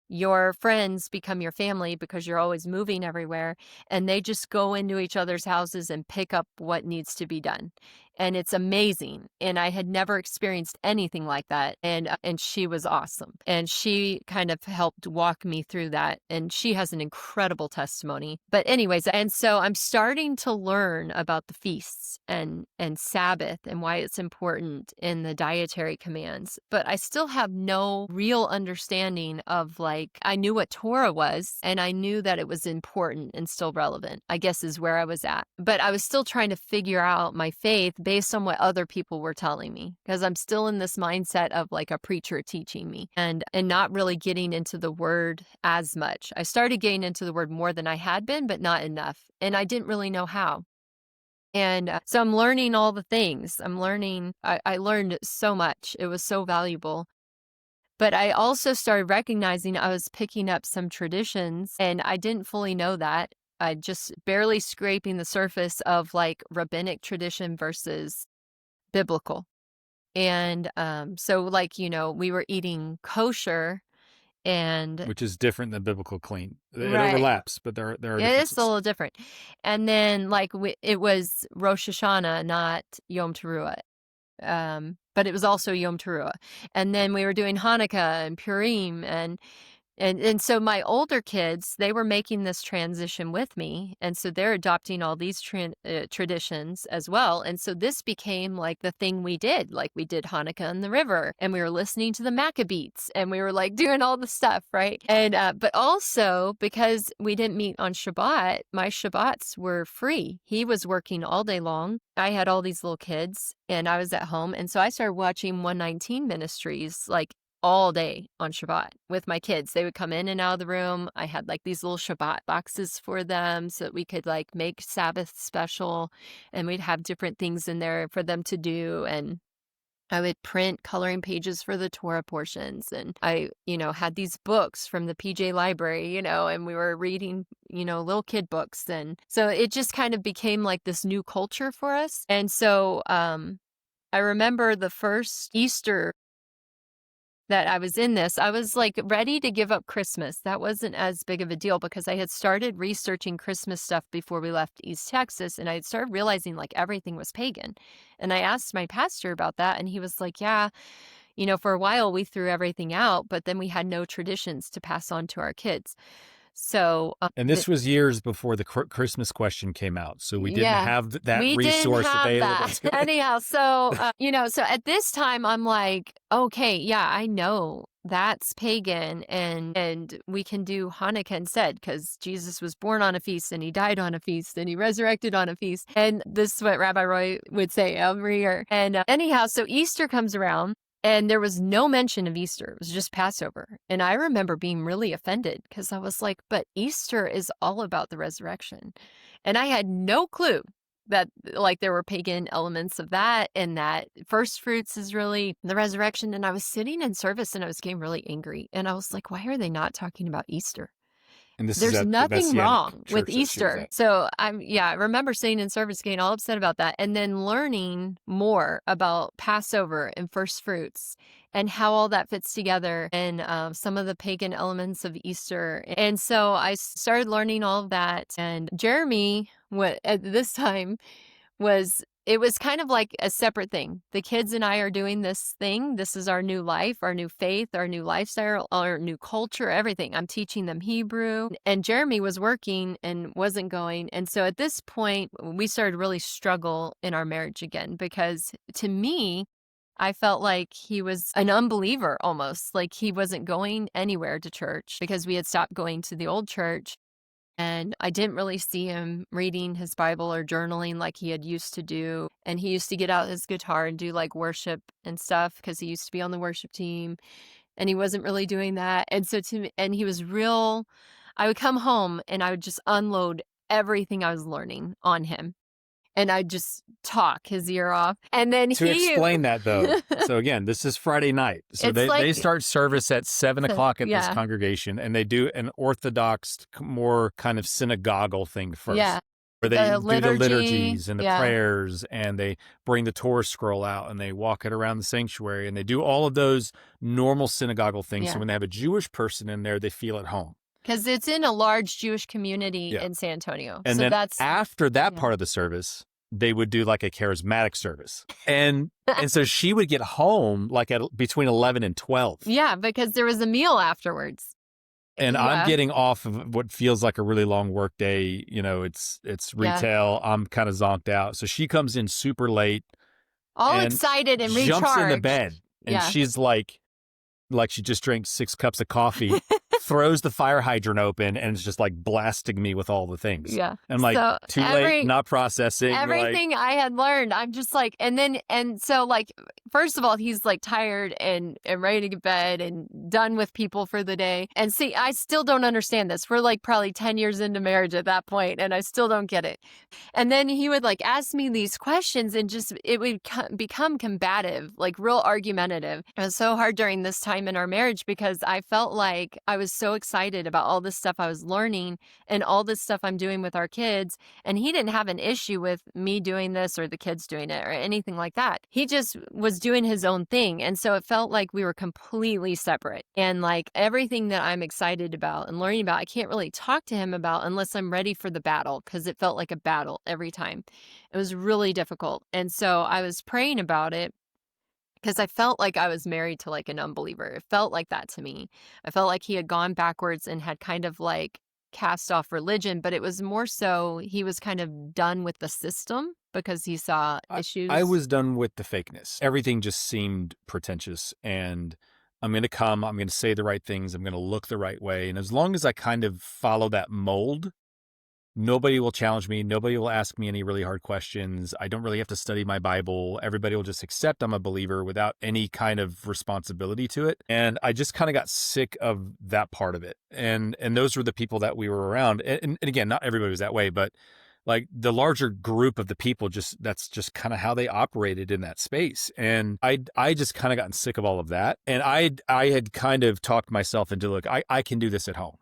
Your friends become your family because you're always moving everywhere, and they just go into each other's houses and pick up what needs to be done. And it's amazing. And I had never experienced anything like that. And she was awesome. And she kind of helped walk me through that. And she has an incredible testimony. But anyways, and so I'm starting to learn about the feasts and Sabbath and why it's important in the dietary commands. But I still have no real understanding of, like, I knew what Torah was, and I knew that it was important and still relevant, I guess is where I was at. But I was still trying to figure out my faith based on what other people were telling me, because I'm still in this mindset of like a preacher teaching me and not really getting into the word as much. I started getting into the word more than I had been, but not enough. And I didn't really know how. And so I'm learning all the things. I learned so much. It was so valuable. But I also started recognizing I was picking up some traditions, and I didn't fully know that. I just barely scraping the surface of like rabbinic tradition versus biblical. And so like, we were eating kosher, and which is different than biblical clean. It Right. overlaps, but there are it differences. is a little different. And then like it was Rosh Hashanah, not Yom Teruah. But it was also Yom Teruah. And then we were doing Hanukkah and Purim, and so my older kids, they were making this transition with me, and so they're adopting all these traditions as well. And so this became like the thing we did. Like we did Hanukkah in the river, and we were listening to the Maccabees, and we were like doing all the stuff, right? And but also because we didn't meet on Shabbat, my Shabbats were free. He was working all day long. I had all these little kids, and I was at home, and so I started watching 119 Ministries like all day on Shabbat with my kids. They would come in and out of the room. I had like these little Shabbat boxes for them so that we could like make Sabbath special, and we'd have different things in there for them to do. And I would print coloring pages for the Torah portions. And I, had these books from the PJ library, and we were reading, little kid books. And so it just kind of became like this new culture for us. And so I remember the first Easter that I was in this, I was like ready to give up Christmas. That wasn't as big of a deal because I had started researching Christmas stuff before we left East Texas, and I had started realizing like everything was pagan. And I asked my pastor about that, and he was like, yeah, for a while we threw everything out, but then we had no traditions to pass on to our kids. So, And this was years before the Christmas question came out. So we didn't yeah, have that we resource didn't have available. that. Anyhow, so, so at this time I'm like, okay, yeah, I know that's pagan and we can do Hanukkah instead because Jesus was born on a feast and he died on a feast and he resurrected on a feast. And this is what Rabbi Roy would say every year. And anyhow, so Easter comes around. And there was no mention of Easter. It was just Passover. And I remember being really offended because I was like, but Easter is all about the resurrection. And I had no clue that like there were pagan elements of that and that first fruits is really the resurrection. And I was sitting in service and I was getting really angry. And I was like, why are they not talking about Easter? And this There's is at nothing the Messianic wrong church with that she was Easter. at. So I remember sitting in service getting all upset about that and then learning more about Passover and first fruits and how all that fits together and some of the pagan elements of Easter. And so I started learning all of that. And Jeromy, at this time, it was kind of like a separate thing. The kids and I are doing this thing. This is our new life, our new faith, our new lifestyle, our new culture, everything. I'm teaching them Hebrew. And Jeromy was working and wasn't going. And so at this point, we started really struggle in our marriage again, because to me, I felt like he was an unbeliever almost, like he wasn't going anywhere to church because we had stopped going to the old church. And I didn't really see him reading his Bible or journaling like he had used to do. And he used to get out his guitar and do like worship and stuff because he used to be on the worship team. And he wasn't really doing that. And so and he was real. I would come home and I would just unload everything I was learning on him. And I'd just talk his ear off. And then To explain that, though, so again, this is Friday night. So they start service at 7 o'clock at this congregation, and they do an Orthodox, more kind of synagogal thing first. Yeah. Where they do the liturgies and the yeah. prayers, and they bring the Torah scroll out, and they walk it around the sanctuary, and they do all of those normal synagogal things. Yeah. So when they have a Jewish person in there, they feel at home. Because it's in a large Jewish community in San Antonio. And so then after that part of the service, they would do like a charismatic service. And so she would get home like at between 11 and 12. Yeah, because there was a meal afterwards. And I'm getting off of what feels like a really long work day. It's retail. I'm kind of zonked out. So she comes in super late. All excited and recharged. Jumps in the bed. And she's like she just drank 6 cups of coffee, throws the fire hydrant open, and it's just like blasting me with all the things. Yeah. I'm like, so too late, not processing. Everything I had learned, I'm just like, and so like, first of all, he's like tired and ready to get bed and done with people for the day. And see, I still don't understand this. We're like probably 10 years into marriage at that point, and I still don't get it. And then he would like ask me these questions and just, it would become combative, like real argumentative. It was so hard during this time in our marriage because I felt like I was so excited about all this stuff I was learning and all this stuff I'm doing with our kids. And he didn't have an issue with me doing this or the kids doing it or anything like that. He just was doing his own thing. And so it felt like we were completely separate. And like everything that I'm excited about and learning about, I can't really talk to him about unless I'm ready for the battle, because it felt like a battle every time. It was really difficult. And so I was praying about it, because I felt like I was married to like an unbeliever. It felt like that to me. I felt like he had gone backwards and had kind of like cast off religion, but it was more so he was kind of done with the system because he saw issues. I was done with the fakeness. Everything just seemed pretentious, and I'm going to say the right things. I'm going to look the right way. And as long as I kind of follow that mold, nobody will challenge me. Nobody will ask me any really hard questions. I don't really have to study my Bible. Everybody will just accept I'm a believer without any kind of responsibility to it. And I just kind of got sick of that part of it. And those were the people that we were around. And again, not everybody was that way, but like the larger group of the people, that's just kind of how they operated in that space. And I just kind of gotten sick of all of that. And I had kind of talked myself into, look, I can do this at home.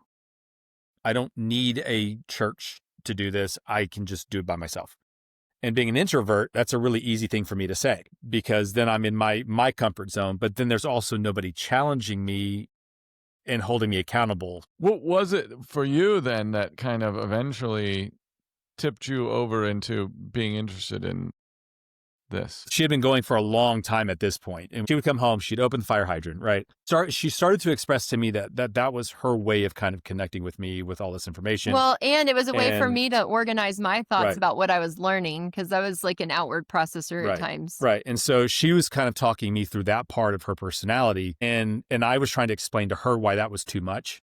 I don't need a church to do this. I can just do it by myself. And being an introvert, that's a really easy thing for me to say because then I'm in my comfort zone. But then there's also nobody challenging me and holding me accountable. What was it for you then that kind of eventually tipped you over into being interested in this? She had been going for a long time at this point, and she would come home, she'd open the fire hydrant, right? She started to express to me that was her way of kind of connecting with me with all this information. Well, and it was a way for And- me to organize my thoughts Right. about what I was learning, because I was like an outward processor at times. Right. And so she was kind of talking me through that part of her personality, and I was trying to explain to her why that was too much.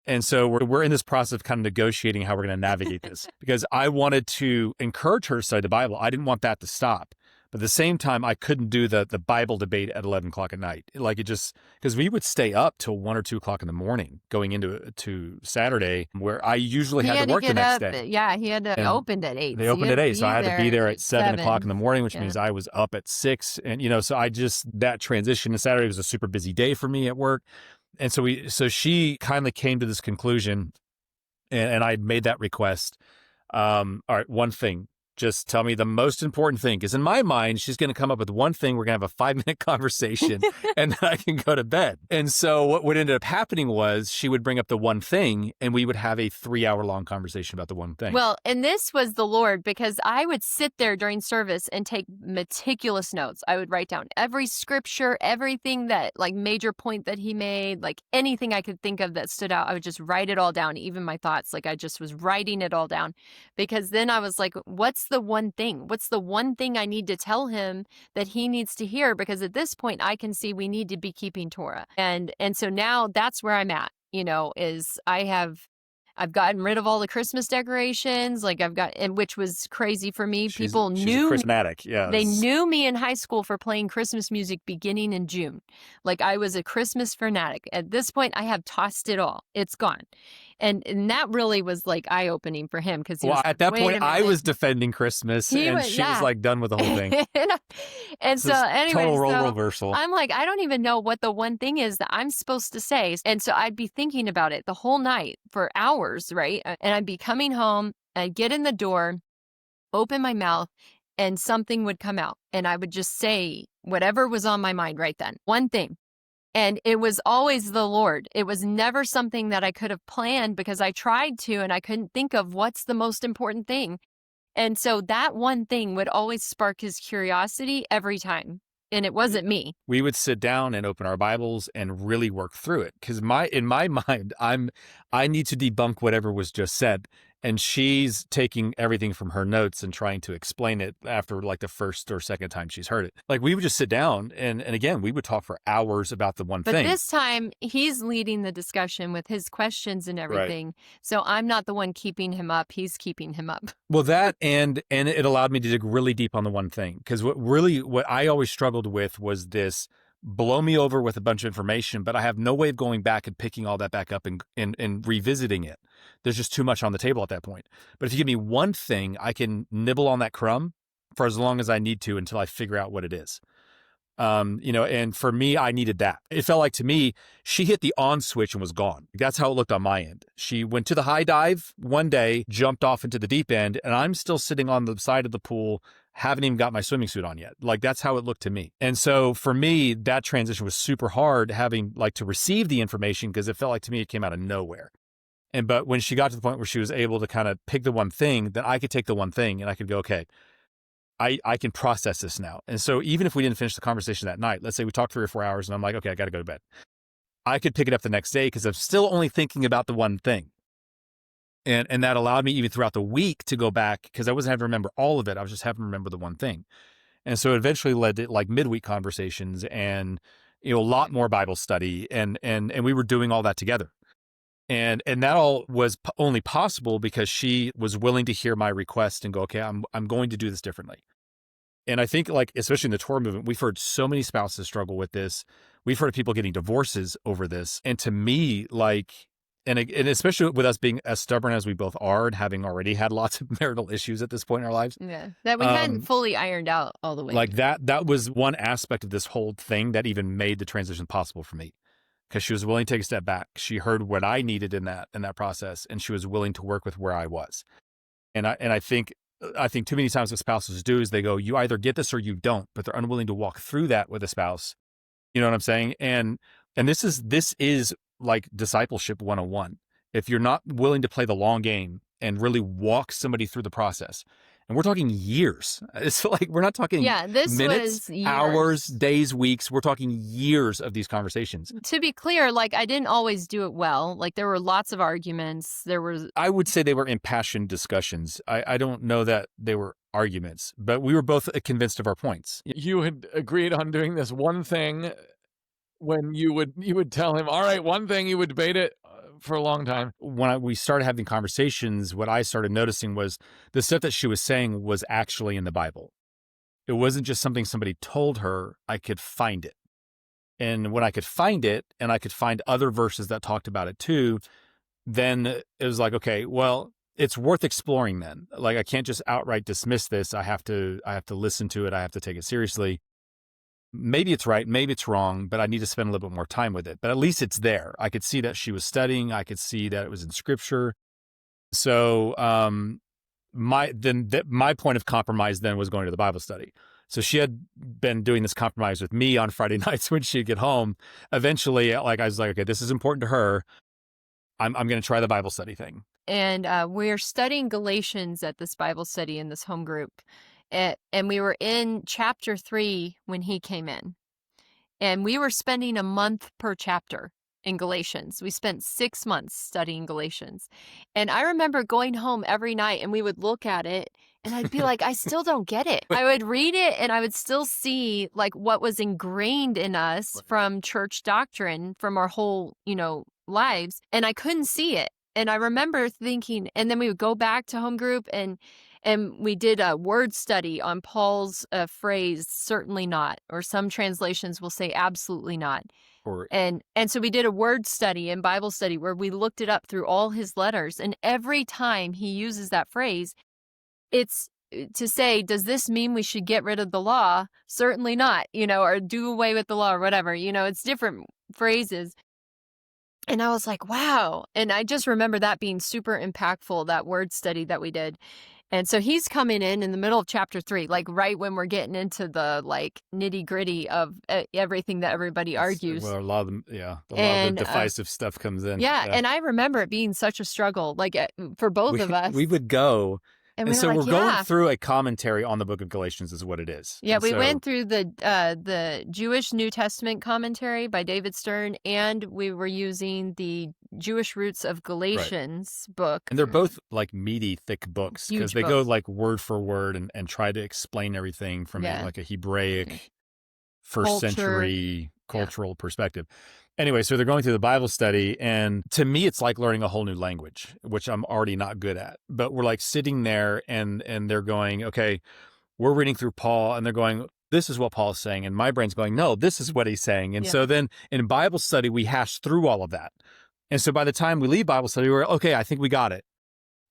And so we're in this process of kind of negotiating how we're going to navigate this because I wanted to encourage her to study the Bible. I didn't want that to stop. But at the same time, I couldn't do the Bible debate at 11 o'clock at night. Like it just, because we would stay up till 1 or 2 o'clock in the morning going into Saturday where I usually had to work the next day. Yeah, he had to And open at 8. They so opened you at 8, so I had to be there at 7 o'clock in the morning, which Yeah. means I was up at 6. And, so that transition to Saturday was a super busy day for me at work. And so she kindly came to this conclusion and I made that request. All right, one thing. Just tell me the most important thing. Because in my mind, she's going to come up with one thing. We're going to have a 5-minute conversation and then I can go to bed. And so what ended up happening was she would bring up the one thing and we would have a 3-hour-long conversation about the one thing. Well, and this was the Lord, because I would sit there during service and take meticulous notes. I would write down every scripture, everything that, like, major point that he made, like anything I could think of that stood out. I would just write it all down, even my thoughts. Like I just was writing it all down, because then I was like, what's the one thing? What's the one thing I need to tell him that he needs to hear? Because at this point I can see we need to be keeping Torah. And so now that's where I'm at, is I've gotten rid of all the Christmas decorations, and which was crazy for me. People she's knew a Christmatic, yeah. They knew me in high school for playing Christmas music beginning in June. Like I was a Christmas fanatic. At this point, I have tossed it all. It's gone. And that really was like eye-opening for him, because at that point, I was defending Christmas She and was- she yeah. was like done with the whole thing. And so anyway, total role reversal. I'm like, I don't even know what the one thing is that I'm supposed to say. And so I'd be thinking about it the whole night for hours, right? And I'd be coming home, I'd get in the door, open my mouth, and something would come out. And I would just say whatever was on my mind right then. One thing. And it was always the Lord. It was never something that I could have planned, because I tried to and I couldn't think of what's the most important thing. And so that one thing would always spark his curiosity every time. And it wasn't me. We would sit down and open our Bibles and really work through it. Because in my mind, I need to debunk whatever was just said. And she's taking everything from her notes and trying to explain it after like the first or second time she's heard it. Like we would just sit down and again, we would talk for hours about the one But thing. this time he's leading the discussion with his questions and everything. So I'm not the one keeping him up. He's keeping him up. Well, that and it allowed me to dig really deep on the one thing. Because what I always struggled with was this blow me over with a bunch of information, but I have no way of going back and picking all that back up and revisiting it. There's just too much on the table at that point. But if you give me one thing, I can nibble on that crumb for as long as I need to until I figure out what it is. And for me, I needed that. It felt like to me, she hit the on switch and was gone. That's how it looked on my end. She went to the high dive one day, jumped off into the deep end, and I'm still sitting on the side of the pool, haven't even got my swimming suit on yet. Like that's how it looked to me. And so for me, that transition was super hard, having like to receive the information, because it felt like to me it came out of nowhere. But when she got to the point where she was able to kind of pick the one thing, then I could take the one thing and I could go, okay, I can process this now. And so even if we didn't finish the conversation that night, let's say we talked 3 or 4 hours and I'm like, okay, I got to go to bed. I could pick it up the next day because I'm still only thinking about the one thing. And that allowed me even throughout the week to go back, because I wasn't having to remember all of it. I was just having to remember the one thing. And so it eventually led to like midweek conversations and, a lot more Bible study. And we were doing all that together. And that all was only possible because she was willing to hear my request and go, okay, I'm going to do this differently. And I think like, especially in the Torah movement, we've heard so many spouses struggle with this. We've heard of people getting divorces over this. And to me, like, and especially with us being as stubborn as we both are and having already had lots of marital issues at this point in our lives. Yeah. That we hadn't fully ironed out all the way. Like that was one aspect of this whole thing that even made the transition possible for me. Because she was willing to take a step back. She heard what I needed in that process, and she was willing to work with where I was. And I think I think too many times what spouses do is they go, you either get this or you don't, but they're unwilling to walk through that with a spouse. You know what I'm saying? And this is like discipleship 101. If you're not willing to play the long game and really walk somebody through the process, and we're talking years. It's like, we're not talking this minutes, was years. hours, days, weeks. We're talking years of these conversations. To be clear, like, I didn't always do it well. Like, there were lots of arguments. I would say they were impassioned discussions. I don't know that they were arguments, but we were both convinced of our points. You had agreed on doing this one thing when you would tell him, all right, one thing, you would debate it for a long time. When we started having conversations, what I started noticing was the stuff that she was saying was actually in the Bible. It wasn't just something somebody told her. I could find it. And when I could find it, and I could find other verses that talked about it too, then it was like, okay, well, it's worth exploring then. Like, I can't just outright dismiss this. I have to listen to it. I have to take it seriously. Maybe it's right, maybe it's wrong, but I need to spend a little bit more time with it. But at least it's there. I could see that she was studying. I could see that it was in Scripture. So my point of compromise then was going to the Bible study. So she had been doing this compromise with me on Friday nights when she'd get home. Eventually, like, I was like, okay, this is important to her. I'm going to try the Bible study thing. And we're studying Galatians at this Bible study in this home group. And we were in chapter 3 when he came in. And we were spending a month per chapter in Galatians. We spent 6 months studying Galatians. And I remember going home every night and we would look at it and I'd be like, I still don't get it. I would read it and I would still see like what was ingrained in us from church doctrine from our whole, lives. And I couldn't see it. And I remember thinking, and then we would go back to home group and we did a word study on Paul's phrase, certainly not, or some translations will say absolutely not. And so we did a word study and Bible study where we looked it up through all his letters. And every time he uses that phrase, it's to say, does this mean we should get rid of the law? Certainly not, or do away with the law or whatever. It's different phrases. And I was like, wow. And I just remember that being super impactful, that word study that we did. And so he's coming in the middle of chapter 3, like right when we're getting into the like nitty gritty of everything that everybody argues. Well, a lot of the divisive stuff comes in. Yeah. And I remember it being such a struggle, like for both of us. We would go. And so we're going through a commentary on the book of Galatians is what it is. Yeah, we went through the Jewish New Testament commentary by David Stern, and we were using the Jewish Roots of Galatians book. And they're both like meaty, thick books because they go like word for word and try to explain everything from like a Hebraic first century cultural perspective. Anyway, so they're going through the Bible study, and to me, it's like learning a whole new language, which I'm already not good at. But we're like sitting there, and they're going, okay, we're reading through Paul, and they're going, this is what Paul's saying. And my brain's going, no, this is what he's saying. And so then in Bible study, we hash through all of that. And so by the time we leave Bible study, we're, okay, I think we got it.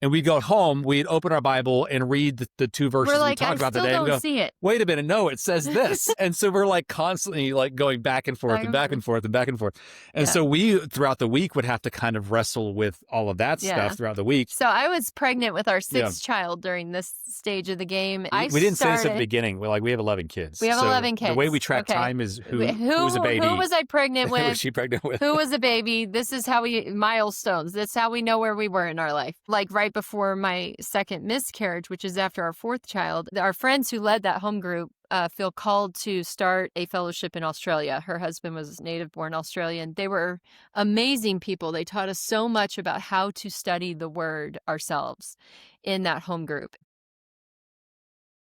And we'd go home, we'd open our Bible and read the 2 verses we talked about today. We're like, I still don't see it. Wait a minute, no, it says this. And so we're like constantly like going back and forth and back and forth and back and forth. And so we, throughout the week, would have to kind of wrestle with all of that stuff throughout the week. So I was pregnant with our 6th child during this stage of the game. We didn't say this at the beginning. We have 11 kids. We have 11 kids. The way we track time is who was a baby. Who was I pregnant with? Who was she pregnant with? Who was a baby? This is how milestones. That's how we know where we were in our life. Like right before my 2nd miscarriage, which is after our 4th child, our friends who led that home group feel called to start a fellowship in Australia. Her husband was native-born Australian. They were amazing people. They taught us so much about how to study the word ourselves in that home group.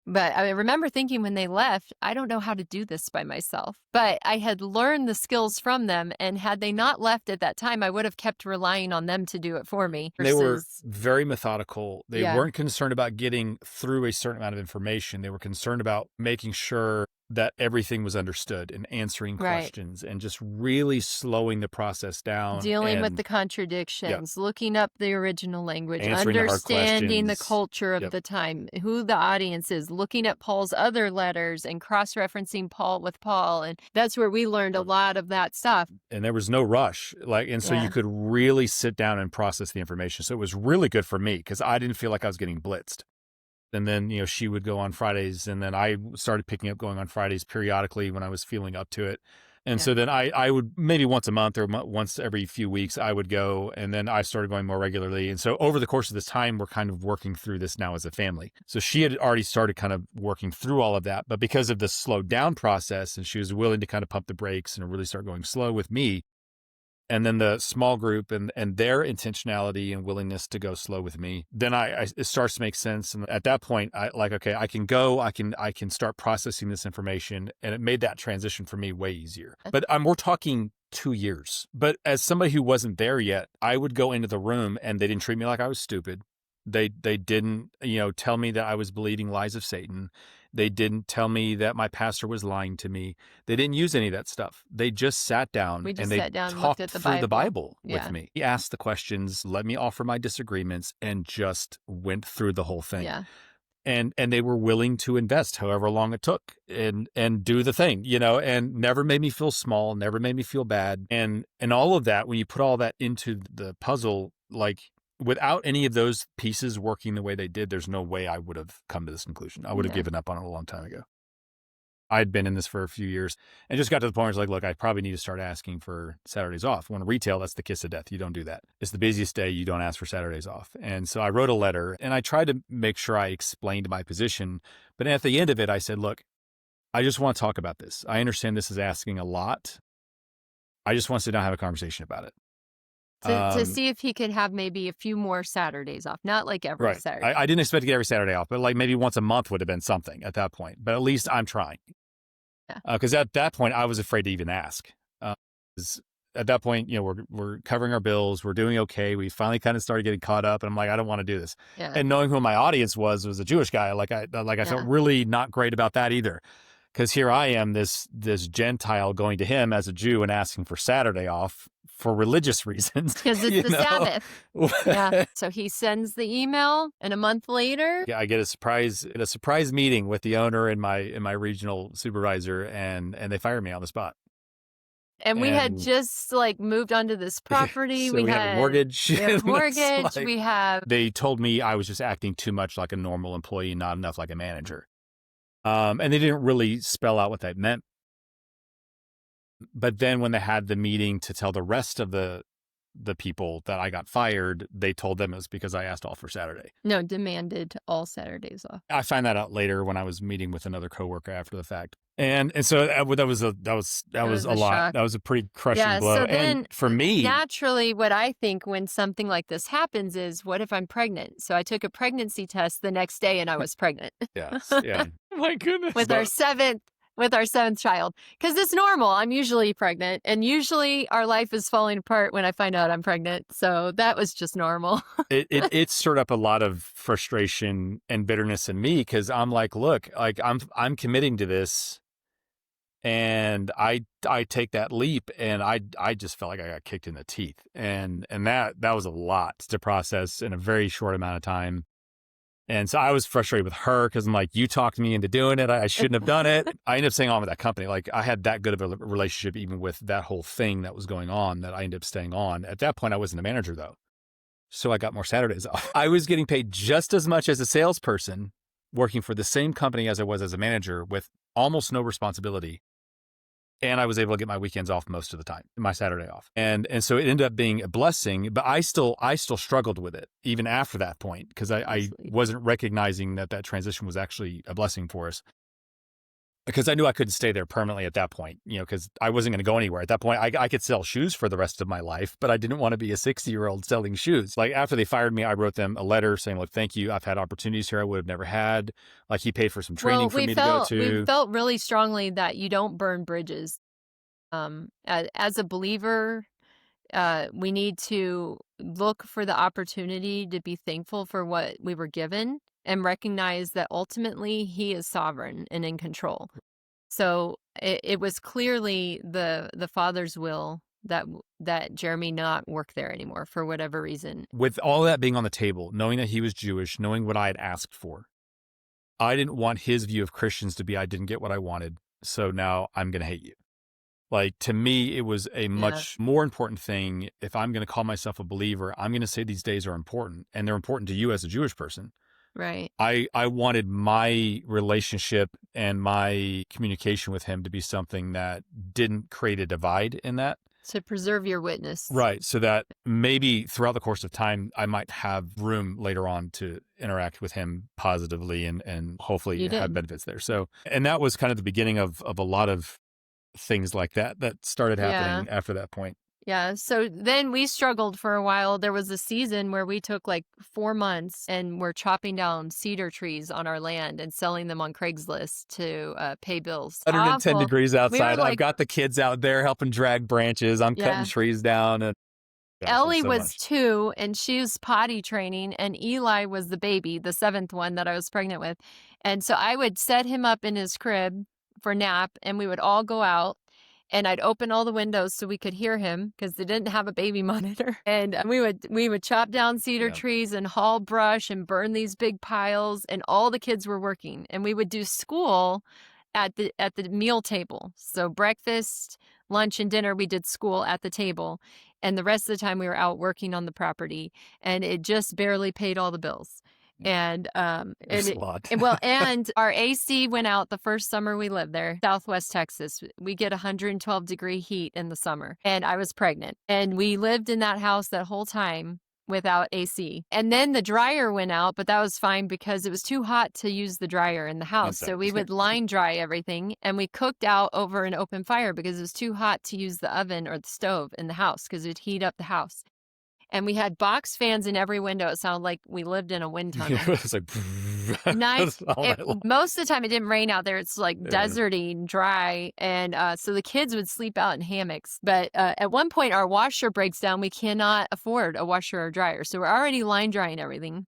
But I remember thinking when they left, I don't know how to do this by myself. But I had learned the skills from them. And had they not left at that time, I would have kept relying on them to do it for me. They were very methodical. They weren't concerned about getting through a certain amount of information. They were concerned about making sure that everything was understood and answering questions and just really slowing the process down. Dealing with the contradictions, looking up the original language, understanding the culture of the time, who the audience is, looking at Paul's other letters and cross-referencing Paul with Paul. And that's where we learned a lot of that stuff. And there was no rush. So you could really sit down and process the information. So it was really good for me because I didn't feel like I was getting blitzed. And then, she would go on Fridays, and then I started picking up going on Fridays periodically when I was feeling up to it. And so then I would maybe once a month or once every few weeks I would go, and then I started going more regularly. And so over the course of this time, we're kind of working through this now as a family. So she had already started kind of working through all of that, but because of the slowed down process, and she was willing to kind of pump the brakes and really start going slow with me, and then the small group and their intentionality and willingness to go slow with me, then it starts to make sense. And at that point, okay, I can go, I can start processing this information. And it made that transition for me way easier. But we're talking 2 years. But as somebody who wasn't there yet, I would go into the room and they didn't treat me like I was stupid. They didn't, tell me that I was believing lies of Satan. They didn't tell me that my pastor was lying to me. They didn't use any of that stuff. They just sat down and they talked through the Bible with me. He asked the questions, let me offer my disagreements, and just went through the whole thing. Yeah. And they were willing to invest however long it took and do the thing, and never made me feel small, never made me feel bad. And all of that, when you put all that into the puzzle, like, without any of those pieces working the way they did, there's no way I would have come to this conclusion. I would have given up on it a long time ago. I'd been in this for a few years and just got to the point where it's like, look, I probably need to start asking for Saturdays off. When retail, that's the kiss of death. You don't do that. It's the busiest day. You don't ask for Saturdays off. And so I wrote a letter and I tried to make sure I explained my position. But at the end of it, I said, look, I just want to talk about this. I understand this is asking a lot. I just want to sit down and have a conversation about it. To see if he could have maybe a few more Saturdays off, not like every Saturday. I didn't expect to get every Saturday off, but like maybe once a month would have been something at that point. But at least I'm trying. Because at that point, I was afraid to even ask. At that point, we're covering our bills. We're doing okay. We finally kind of started getting caught up. And I'm like, I don't want to do this. Yeah. And knowing who my audience was a Jewish guy. I felt really not great about that either. Because here I am, this Gentile going to him as a Jew and asking for Saturday off for religious reasons. Because it's the Sabbath. So he sends the email, and a month later, I get a surprise meeting with the owner and my regional supervisor, and they fire me on the spot. And we had just moved onto this property. So we have a mortgage. We have a mortgage. They told me I was just acting too much like a normal employee, not enough like a manager. And they didn't really spell out what that meant. But then when they had the meeting to tell the rest of the people that I got fired, they told them it was because I asked all for Saturday. No, demanded all Saturdays off. I found that out later when I was meeting with another coworker after the fact. And so that was a lot. Shock. That was a pretty crushing blow. So then, and for me, naturally, what I think when something like this happens is, what if I'm pregnant? So I took a pregnancy test the next day and I was pregnant. Yes. Yeah. My goodness. With our seventh child. Because it's normal. I'm usually pregnant. And usually our life is falling apart when I find out I'm pregnant. So that was just normal. It stirred up a lot of frustration and bitterness in me because I'm like, look, I'm committing to this. And I take that leap and I just felt like I got kicked in the teeth. And that was a lot to process in a very short amount of time. And so I was frustrated with her because I'm like, you talked me into doing it. I shouldn't have done it. I ended up staying on with that company. Like I had that good of a relationship, even with that whole thing that was going on, that I ended up staying on. At that point, I wasn't a manager though. So I got more Saturdays off. I was getting paid just as much as a salesperson working for the same company as I was as a manager with almost no responsibility. And I was able to get my weekends off most of the time, my Saturday off. And so it ended up being a blessing, but I still struggled with it even after that point because I wasn't recognizing that transition was actually a blessing for us. Because I knew I couldn't stay there permanently at that point, because I wasn't going to go anywhere. At that point, I could sell shoes for the rest of my life, but I didn't want to be a 60-year-old selling shoes. Like after they fired me, I wrote them a letter saying, look, thank you. I've had opportunities here I would have never had. Like he paid for some training for me to go to. We felt really strongly that you don't burn bridges. As a believer, we need to look for the opportunity to be thankful for what we were given and recognize that ultimately he is sovereign and in control. So it was clearly the Father's will that Jeromy not work there anymore for whatever reason. With all that being on the table, knowing that he was Jewish, knowing what I had asked for, I didn't want his view of Christians to be, I didn't get what I wanted, so now I'm going to hate you. Like, to me, it was a much more important thing. If I'm going to call myself a believer, I'm going to say these days are important, and they're important to you as a Jewish person, Right. I wanted my relationship and my communication with him to be something that didn't create a divide in that. To preserve your witness. Right. So that maybe throughout the course of time, I might have room later on to interact with him positively and hopefully You have did. benefits there. So, and that was kind of the beginning of a lot of things like that started happening after that point. Yeah. So then we struggled for a while. There was a season where we took like 4 months and we're chopping down cedar trees on our land and selling them on Craigslist to pay bills. 110 Awful. degrees outside. like- I've got the kids out there helping drag branches. I'm cutting Yeah. trees down. And gosh, Ellie it's so was much. 2 and she was potty training, and Eli was the baby, the 7th one that I was pregnant with. And so I would set him up in his crib for nap, and we would all go out, and I'd open all the windows so we could hear him because they didn't have a baby monitor. And we would chop down cedar trees and haul brush and burn these big piles, and all the kids were working. And we would do school at the meal table. So breakfast, lunch, and dinner, we did school at the table. And the rest of the time we were out working on the property, and it just barely paid all the bills. And It's a lot. and our AC went out the first summer we lived there, Southwest Texas. We get 112-degree heat in the summer, and I was pregnant. And we lived in that house that whole time without AC. And then the dryer went out, but that was fine because it was too hot to use the dryer in the house. So we would line dry everything, and we cooked out over an open fire because it was too hot to use the oven or the stove in the house because it would heat up the house. And we had box fans in every window. It sounded like we lived in a wind tunnel. It's like Most of the time it didn't rain out there. It's like deserty and dry. And so the kids would sleep out in hammocks. But at one point our washer breaks down. We cannot afford a washer or dryer. So we're already line drying everything.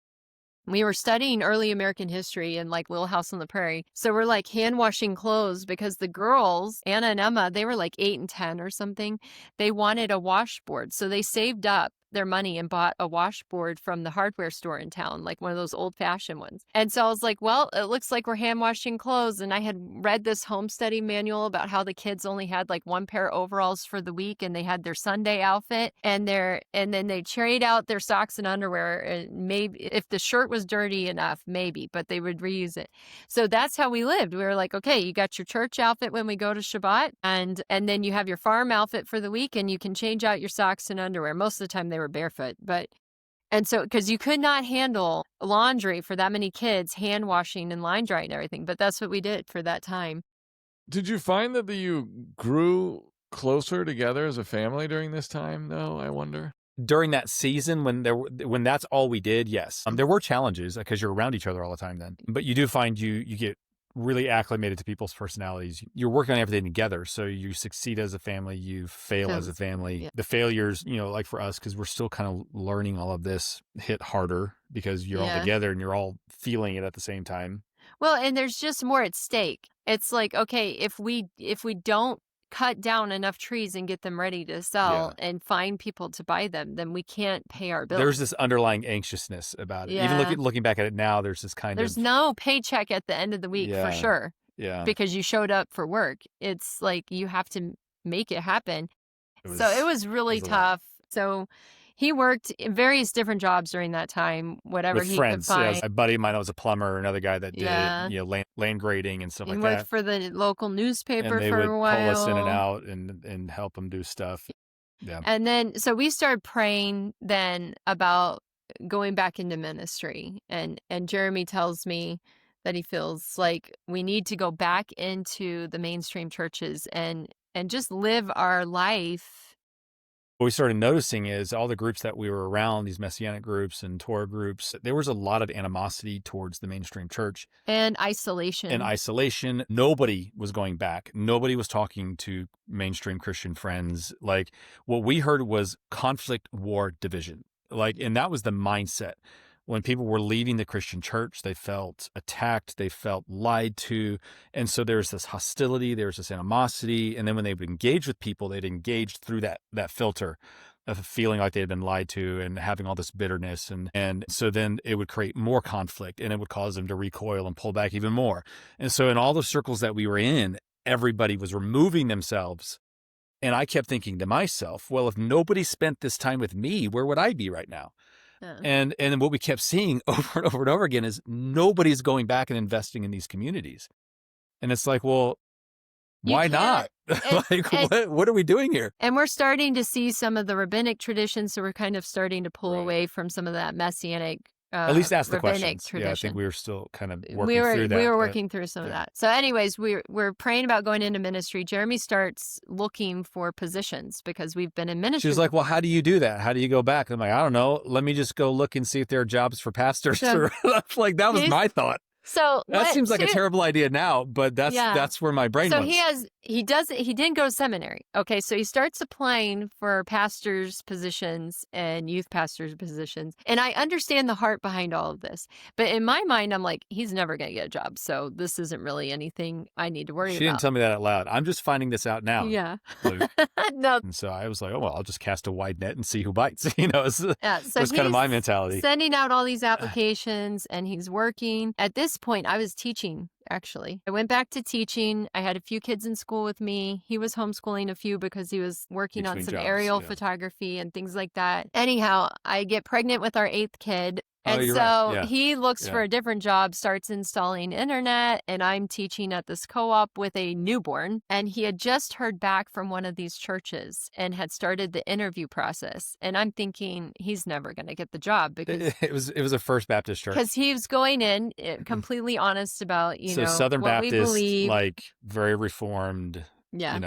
We were studying early American history in like Little House on the Prairie. So we're like hand washing clothes because the girls, Anna and Emma, they were like 8 and 10 or something. They wanted a washboard. So they saved up their money and bought a washboard from the hardware store in town, like one of those old fashioned ones. And so I was like, well, it looks like we're hand washing clothes. And I had read this home study manual about how the kids only had like 1 pair of overalls for the week, and they had their Sunday outfit and then they trade out their socks and underwear. And maybe if the shirt was dirty enough, maybe, but they would reuse it. So that's how we lived. We were like, okay, you got your church outfit when we go to Shabbat, and then you have your farm outfit for the week, and you can change out your socks and underwear. Most of the time they were barefoot, and so because you could not handle laundry for that many kids, hand washing and line drying and everything, but that's what we did for that time. Did you find that you grew closer together as a family during this time, though, I wonder? During that season when that's all we did, yes. There were challenges because you're around each other all the time then. But you do find you get really acclimated to people's personalities. You're working on everything together. So you succeed as a family, you fail as a family. Yeah. The failures, like for us, because we're still kind of learning all of this, hit harder because you're all together and you're all feeling it at the same time. Well, and there's just more at stake. It's like, okay, if we don't cut down enough trees and get them ready to sell and find people to buy them, then we can't pay our bills. There's this underlying anxiousness about it. Yeah. Even looking back at it now, there's this There's no paycheck at the end of the week for sure. Yeah. Because you showed up for work. It's like you have to make it happen. So it was really tough. So he worked in various different jobs during that time, whatever with he friends. could find. A buddy of mine was a plumber, another guy that did land grading and stuff He like worked that. for the local newspaper and they for would a while. pull us in and out and help them do stuff. Yeah. And then, so we started praying then about going back into ministry. And Jeromy tells me that he feels like we need to go back into the mainstream churches and just live our life. What we started noticing is all the groups that we were around, these Messianic groups and Torah groups, there was a lot of animosity towards the mainstream church. And isolation. Nobody was going back. Nobody was talking to mainstream Christian friends. Like what we heard was conflict, war, division. And that was the mindset. When people were leaving the Christian church, they felt attacked, they felt lied to. And so there's this hostility, there's this animosity. And then when they would engage with people, they'd engage through that filter of feeling like they had been lied to and having all this bitterness. And so then it would create more conflict and it would cause them to recoil and pull back even more. And so in all the circles that we were in, everybody was removing themselves. And I kept thinking to myself, well, if nobody spent this time with me, where would I be right now? And then what we kept seeing over and over and over again is nobody's going back and investing in these communities. And it's like, well, why not? What are we doing here? And we're starting to see some of the rabbinic traditions, so we're kind of starting to pull away from some of that messianic at least ask the rabbinic questions. tradition. Yeah, I think we were still kind of working through that. We were working through some of that. So anyways, we're praying about going into ministry. Jeromy starts looking for positions because we've been in ministry. She's like, well, how do you do that? How do you go back? I'm like, I don't know. Let me just go look and see if there are jobs for pastors. So, like, that was my thought. So that seems like a terrible idea now, but that's where my brain was. He didn't go to seminary. Okay, so he starts applying for pastors' positions and youth pastors' positions. And I understand the heart behind all of this. But in my mind, I'm like, he's never going to get a job. So this isn't really anything I need to worry about. She didn't tell me that out loud. I'm just finding this out now. Yeah. No. And so I was like, oh, well, I'll just cast a wide net and see who bites. So that's kind of my mentality. Sending out all these applications and he's working. At this point, I was teaching. Actually, I went back to teaching. I had a few kids in school with me. He was homeschooling a few because he was working on some aerial photography and things like that. Anyhow, I get pregnant with our 8th kid. And he looks for a different job, starts installing internet, and I'm teaching at this co-op with a newborn. And he had just heard back from one of these churches and had started the interview process. And I'm thinking he's never going to get the job because it was a First Baptist church. Because he was going in completely honest about Southern what Baptist, we believe. like very reformed. Yeah.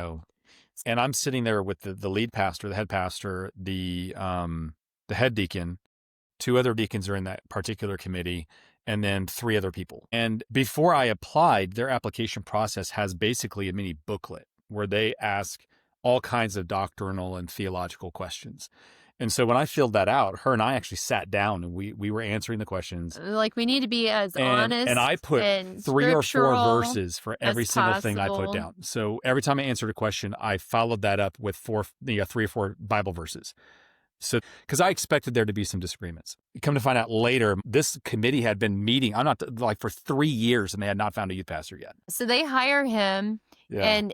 And I'm sitting there with the lead pastor, the head pastor, the head deacon. 2 other deacons are in that particular committee, and then 3 other people. And before I applied, their application process has basically a mini booklet where they ask all kinds of doctrinal and theological questions. And so when I filled that out, her and I actually sat down and we were answering the questions. Like, we need to be as honest. And I put 3 or 4 verses for every single thing I put down. So every time I answered a question, I followed that up with 3 or 4 Bible verses. So, because I expected there to be some disagreements. Come to find out later, this committee had been meeting, for 3 years, and they had not found a youth pastor yet. So they hire him, and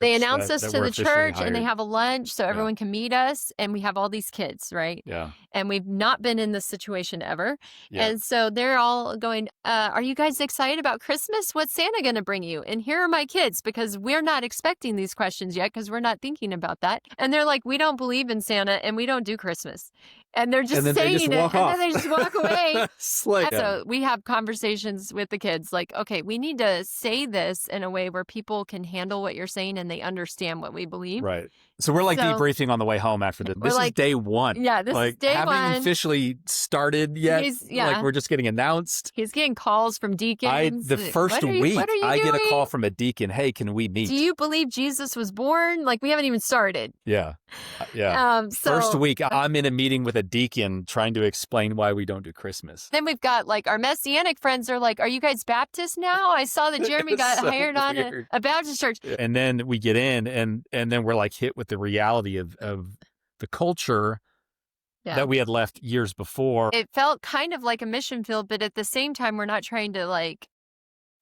they announce us to the church, and they have a lunch so everyone can meet us, and we have all these kids, right? Yeah. And we've not been in this situation ever. Yeah. And so they're all going, are you guys excited about Christmas? What's Santa going to bring you? And here are my kids, because we're not expecting these questions yet, because we're not thinking about that. And they're like, we don't believe in Santa, and we don't do Christmas. And they're just saying it, and then they just walk away. So we have conversations with the kids like, okay, we need to say this in a way where people can handle what you're saying and they understand what we believe. Right. So we're debriefing on the way home after this. This is day 1. Yeah, this is day 1. Haven't officially started yet. We're just getting announced. He's getting calls from deacons. The first week, I get a call from a deacon. Hey, can we meet? Do you believe Jesus was born? Like, we haven't even started. Yeah. First week, I'm in a meeting with a deacon trying to explain why we don't do Christmas. Then we've got our Messianic friends are like, are you guys Baptist now? I saw that Jeromy got hired on a Baptist church. And then we get in and then we're hit with the reality of the culture that we had left years before. It felt kind of like a mission field, but at the same time, we're not trying to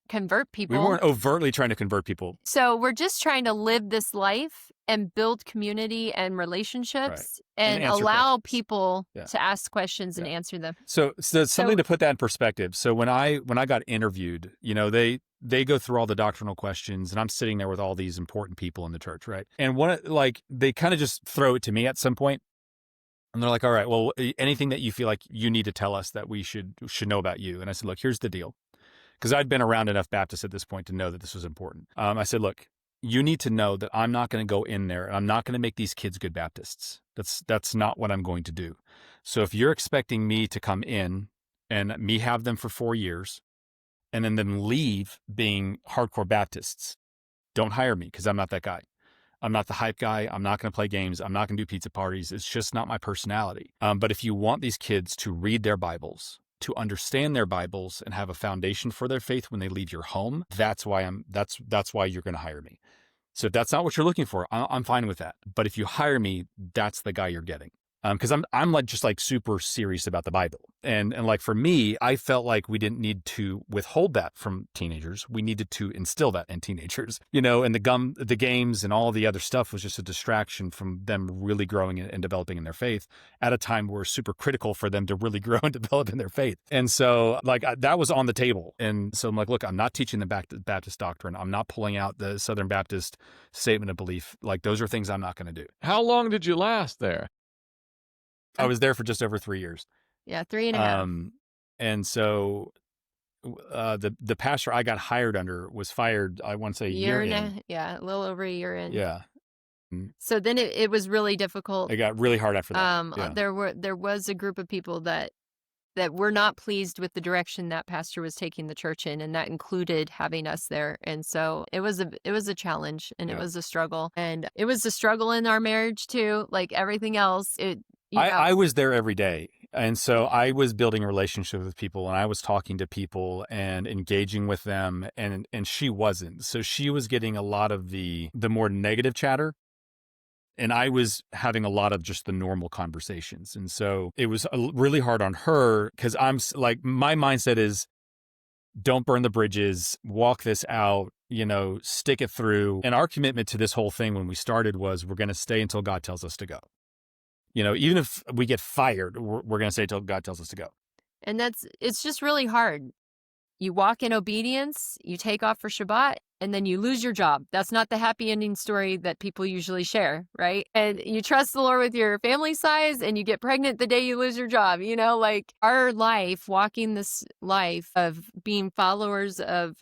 convert people. We weren't overtly trying to convert people. So we're just trying to live this life and build community and relationships and allow people to ask questions and answer them. So something to put that in perspective. So when I got interviewed, they go through all the doctrinal questions, and I'm sitting there with all these important people in the church, right? And they kind of just throw it to me at some point. And they're like, all right, well, anything that you feel like you need to tell us that we should know about you. And I said, look, here's the deal. Because I'd been around enough Baptists at this point to know that this was important. I said, look, you need to know that I'm not going to go in there and I'm not going to make these kids good Baptists. That's not what I'm going to do. So if you're expecting me to come in and me have them for 4 years and then them leave being hardcore Baptists, don't hire me, because I'm not that guy. I'm not the hype guy. I'm not going to play games. I'm not going to do pizza parties. It's just not my personality. But if you want these kids to read their Bibles, to understand their Bibles and have a foundation for their faith when they leave your home, that's why you're going to hire me. So if that's not what you're looking for, I'm fine with that. But if you hire me, that's the guy you're getting. Because I'm like just like super serious about the Bible. And like for me, I felt like we didn't need to withhold that from teenagers. We needed to instill that in teenagers, and the games and all the other stuff was just a distraction from them really growing and developing in their faith at a time where we're super critical for them to really grow and develop in their faith. And so like that was on the table. And so I'm like, look, I'm not teaching them Baptist doctrine. I'm not pulling out the Southern Baptist statement of belief. Like those are things I'm not going to do. How long did you last there? I was there for just over 3 years. Yeah, 3.5. And so the pastor I got hired under was fired, I want to say a year in. Yeah, a little over a year in. Yeah. So then it was really difficult. It got really hard after that. Yeah. There was a group of people that were not pleased with the direction that pastor was taking the church in, and that included having us there. And so it was a challenge, and it was a struggle, and it was a struggle in our marriage too. Like everything else, I was there every day. And so I was building a relationship with people, and I was talking to people and engaging with them, and she wasn't. So she was getting a lot of the more negative chatter, and I was having a lot of just the normal conversations. And so it was really hard on her because I'm like, my mindset is don't burn the bridges, walk this out, stick it through. And our commitment to this whole thing when we started was we're going to stay until God tells us to go. Even if we get fired, we're going to stay until God tells us to go. And it's just really hard. You walk in obedience, you take off for Shabbat, and then you lose your job. That's not the happy ending story that people usually share, right? And you trust the Lord with your family size, and you get pregnant the day you lose your job. Like our life, walking this life of being followers of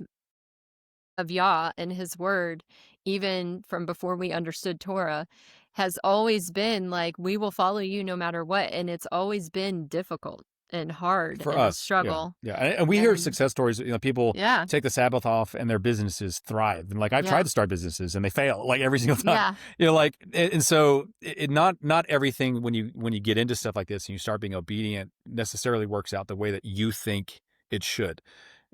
Yah and his word, even from before we understood Torah, has always been like, we will follow you no matter what. And it's always been difficult and hard for and us. a struggle. Yeah. And we hear success stories, people take the Sabbath off and their businesses thrive. And like, I've tried to start businesses and they fail like every single time. And so not everything when you get into stuff like this and you start being obedient necessarily works out the way that you think it should.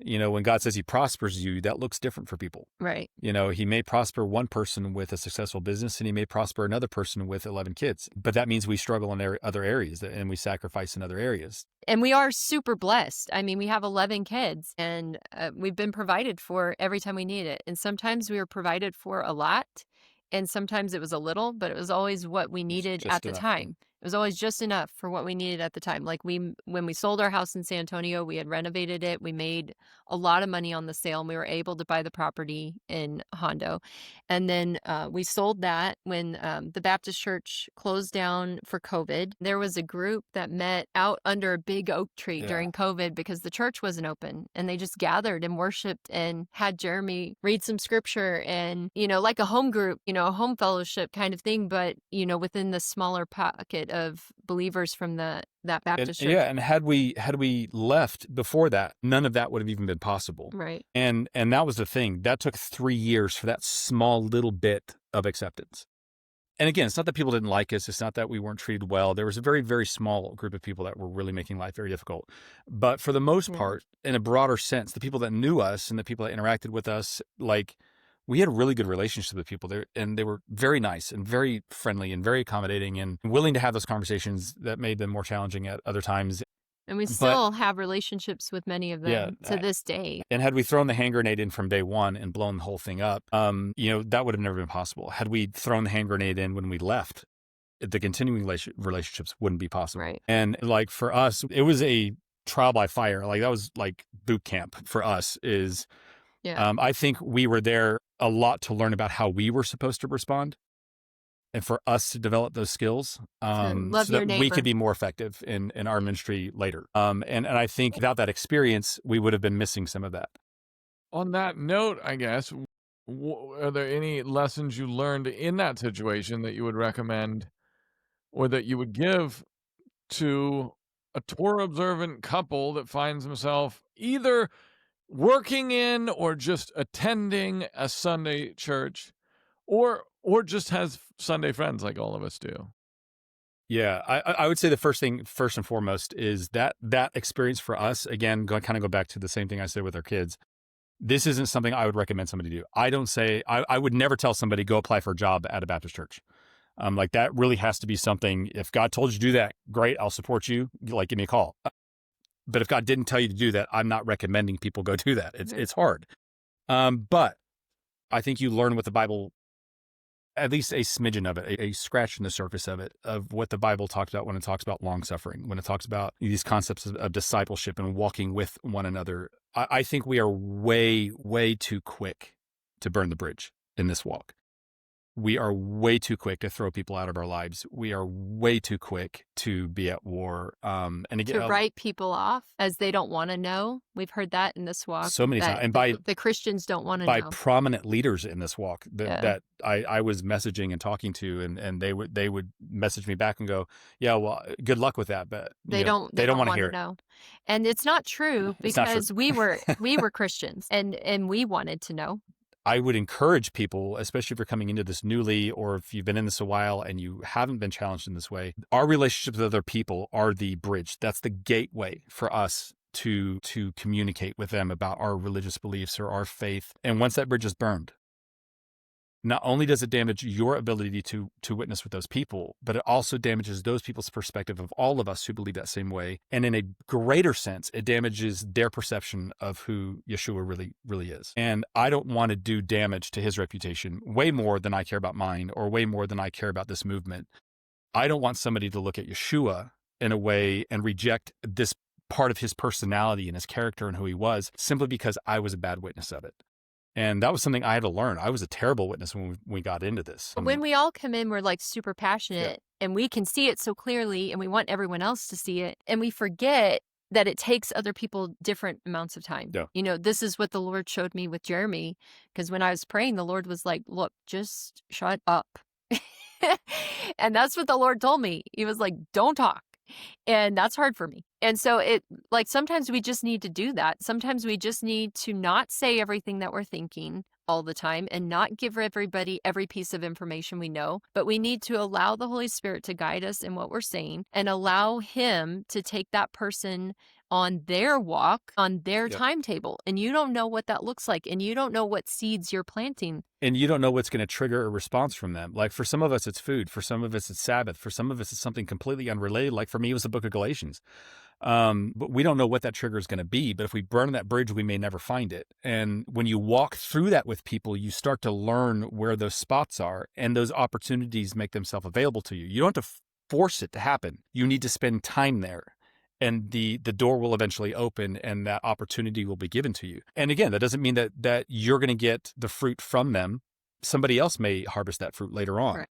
When God says he prospers you, that looks different for people. Right. He may prosper one person with a successful business and he may prosper another person with 11 kids. But that means we struggle in other areas and we sacrifice in other areas. And we are super blessed. I mean, we have 11 kids and we've been provided for every time we need it. And sometimes we were provided for a lot and sometimes it was a little, but it was always what we needed at the time. It was always just enough for what we needed at the time. Like when we sold our house in San Antonio, we had renovated it. We made a lot of money on the sale and we were able to buy the property in Hondo. And then we sold that when the Baptist church closed down for COVID. There was a group that met out under a big oak tree during COVID because the church wasn't open, and they just gathered and worshiped and had Jeromy read some scripture and, like a home group, a home fellowship kind of thing, but, within the smaller pocket of believers from that Baptist church. Yeah, and had we left before that, none of that would have even been possible. Right. And that was the thing. That took 3 years for that small little bit of acceptance. And again, it's not that people didn't like us. It's not that we weren't treated well. There was a very, very small group of people that were really making life very difficult. But for the most part, in a broader sense, the people that knew us and the people that interacted with us, like, we had a really good relationship with people there, and they were very nice and very friendly and very accommodating and willing to have those conversations that made them more challenging at other times. And we still have relationships with many of them to this day. And had we thrown the hand grenade in from day one and blown the whole thing up, that would have never been possible. Had we thrown the hand grenade in when we left, the continuing relationships wouldn't be possible. Right. And like for us, it was a trial by fire. Like that was like boot camp for us is, I think we were there a lot to learn about how we were supposed to respond and for us to develop those skills so that we could be more effective in our ministry later. And I think without that experience, we would have been missing some of that. On that note, I guess, are there any lessons you learned in that situation that you would recommend or that you would give to a Torah observant couple that finds himself either working in or just attending a Sunday church or just has Sunday friends like all of us do? Yeah, I would say the first and foremost is that experience for us, again, kind of go back to the same thing I said with our kids. This isn't something I would recommend somebody do. I would never tell somebody go apply for a job at a Baptist church. Like that really has to be something. If God told you to do that, great, I'll support you. Like, give me a call. But if God didn't tell you to do that, I'm not recommending people go do that. It's hard. But I think you learn what the Bible, at least a smidgen of it, a scratch in the surface of it, of what the Bible talks about when it talks about long suffering, when it talks about these concepts of discipleship and walking with one another. I think we are way, way too quick to burn the bridge in this walk. We are way too quick to throw people out of our lives. We are way too quick to be at war. And again, to write people off as they don't want to know. We've heard that in this walk. So many times. And the Christians don't want to know. By prominent leaders in this walk that I was messaging and talking to, and they would message me back and go, yeah, well, good luck with that. But they don't want to hear it. Know. And it's not true because we were Christians and we wanted to know. I would encourage people, especially if you're coming into this newly, or if you've been in this a while and you haven't been challenged in this way, our relationships with other people are the bridge. That's the gateway for us to communicate with them about our religious beliefs or our faith. And once that bridge is burned, not only does it damage your ability to witness with those people, but it also damages those people's perspective of all of us who believe that same way. And in a greater sense, it damages their perception of who Yeshua really, really is. And I don't want to do damage to his reputation way more than I care about mine, or way more than I care about this movement. I don't want somebody to look at Yeshua in a way and reject this part of his personality and his character and who he was simply because I was a bad witness of it. And that was something I had to learn. I was a terrible witness when we got into this. When we all come in, we're like super passionate and we can see it so clearly and we want everyone else to see it. And we forget that it takes other people different amounts of time. Yeah. You know, this is what the Lord showed me with Jeromy, because when I was praying, the Lord was like, look, just shut up. And that's what the Lord told me. He was like, don't talk. And that's hard for me. And so sometimes we just need to do that. Sometimes we just need to not say everything that we're thinking all the time and not give everybody every piece of information we know, but we need to allow the Holy Spirit to guide us in what we're saying and allow him to take that person on their walk, on their timetable. And you don't know what that looks like. And you don't know what seeds you're planting. And you don't know what's going to trigger a response from them. Like for some of us, it's food. For some of us, it's Sabbath. For some of us, it's something completely unrelated. Like for me, it was the book of Galatians. But we don't know what that trigger is going to be. But if we burn that bridge, we may never find it. And when you walk through that with people, you start to learn where those spots are, and those opportunities make themselves available to you. You don't have to force it to happen. You need to spend time there. And the door will eventually open and that opportunity will be given to you. And again, that doesn't mean that you're going to get the fruit from them. Somebody else may harvest that fruit later on. Right.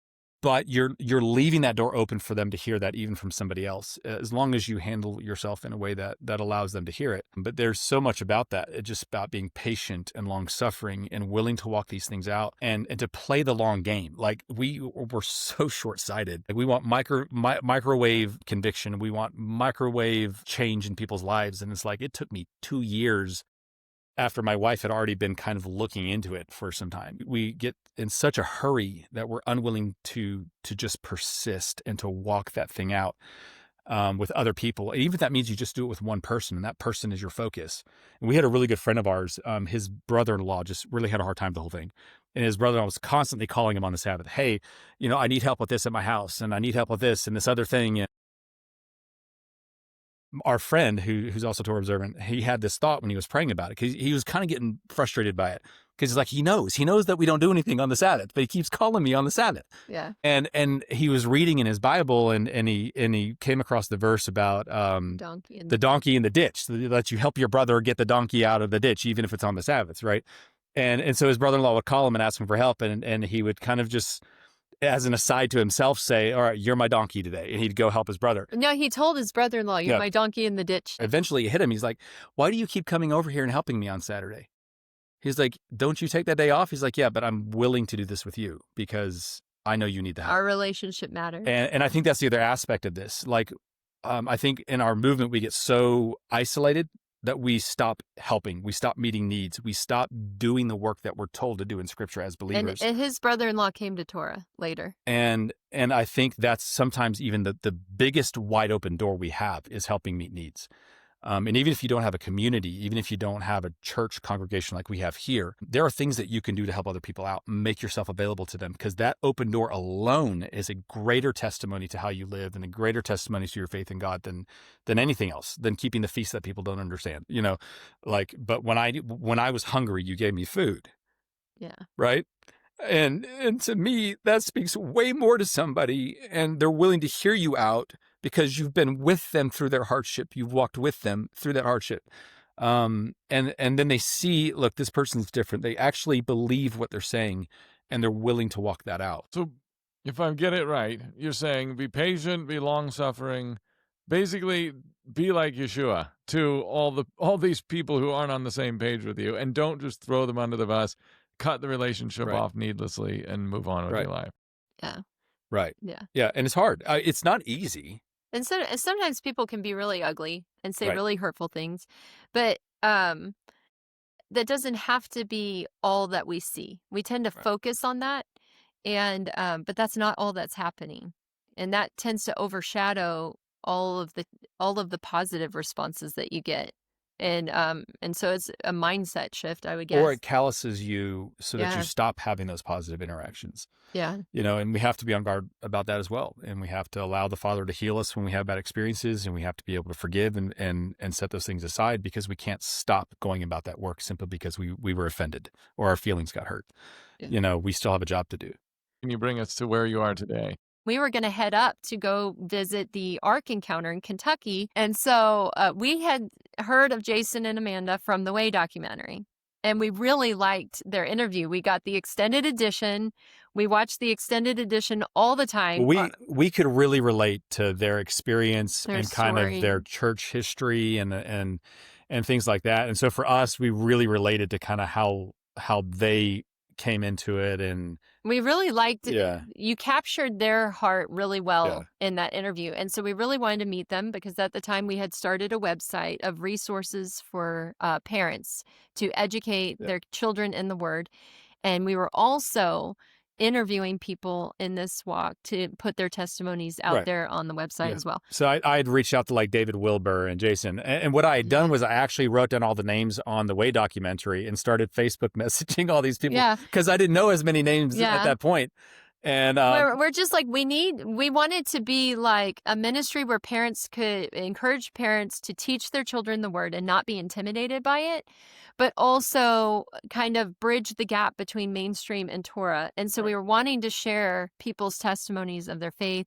But you're leaving that door open for them to hear that even from somebody else, as long as you handle yourself in a way that allows them to hear it. But there's so much about that. It's just about being patient and long-suffering and willing to walk these things out and to play the long game. Like we're so short-sighted. Like we want microwave conviction. We want microwave change in people's lives. And it's like, it took me 2 years after my wife had already been kind of looking into it for some time. We get in such a hurry that we're unwilling to just persist and to walk that thing out with other people. And even if that means you just do it with one person and that person is your focus. And we had a really good friend of ours, his brother-in-law just really had a hard time with the whole thing. And his brother-in-law was constantly calling him on the Sabbath. Hey, I need help with this at my house, and I need help with this and this other thing. And our friend, who's also Torah observant, he had this thought when he was praying about it, because he was kind of getting frustrated by it, because he's like, he knows that we don't do anything on the Sabbath, but he keeps calling me on the Sabbath. Yeah. And he was reading in his Bible, and he came across the verse about the donkey in the ditch, that you help your brother get the donkey out of the ditch, even if it's on the Sabbath, right? And so his brother-in-law would call him and ask him for help, and he would kind of just, as an aside to himself, say, all right, you're my donkey today. And he'd go help his brother. No, he told his brother-in-law, you're my donkey in the ditch. Eventually it hit him. He's like, why do you keep coming over here and helping me on Saturday? He's like, don't you take that day off? He's like, yeah, but I'm willing to do this with you because I know you need the help. Our relationship matters. And I think that's the other aspect of this. Like, I think in our movement, we get so isolated that we stop helping, we stop meeting needs, we stop doing the work that we're told to do in Scripture as believers. And his brother-in-law came to Torah later. And I think that's sometimes even the biggest wide open door we have is helping meet needs. And even if you don't have a community, even if you don't have a church congregation like we have here, there are things that you can do to help other people out, make yourself available to them, because that open door alone is a greater testimony to how you live and a greater testimony to your faith in God than anything else, than keeping the feast that people don't understand, but when I was hungry, you gave me food. Yeah. Right. And to me, that speaks way more to somebody, and they're willing to hear you out because you've been with them through their hardship. You've walked with them through that hardship. And then they see, look, this person's different. They actually believe what they're saying, and they're willing to walk that out. So if I get it right, you're saying be patient, be long-suffering, basically be like Yeshua to all these people who aren't on the same page with you, and don't just throw them under the bus, cut the relationship off needlessly, and move on with your life. Yeah. Right. Yeah. Yeah. And it's hard. It's not easy. And sometimes people can be really ugly and say really hurtful things, but that doesn't have to be all that we see. We tend to focus on that, and but that's not all that's happening, and that tends to overshadow all of the positive responses that you get, and so it's a mindset shift, I would guess. Or it calluses you so that you stop having those positive interactions. Yeah. And we have to be on guard about that as well. And we have to allow the Father to heal us when we have bad experiences, and we have to be able to forgive and set those things aside, because we can't stop going about that work simply because we were offended or our feelings got hurt. Yeah. We still have a job to do. Can you bring us to where you are today? We were going to head up to go visit the Ark Encounter in Kentucky. And so we had heard of Jason and Amanda from the Way documentary, and we really liked their interview. We got the extended edition. We watched the extended edition all the time. We could really relate to their experience Their and kind story. of their church history and things like that. And so for us, we really related to kind of how they came into it, and we really liked it. You captured their heart really well in that interview. And so we really wanted to meet them, because at the time we had started a website of resources for parents to educate their children in the Word. And we were also interviewing people in this walk to put their testimonies out there on the website as well. So I had reached out to like David Wilbur and Jason. And what I had done was I actually wrote down all the names on the Way documentary and started Facebook messaging all these people, because I didn't know as many names at that point. And we're just like, we wanted to be like a ministry where parents could encourage parents to teach their children the Word and not be intimidated by it, but also kind of bridge the gap between mainstream and Torah. And so we were wanting to share people's testimonies of their faith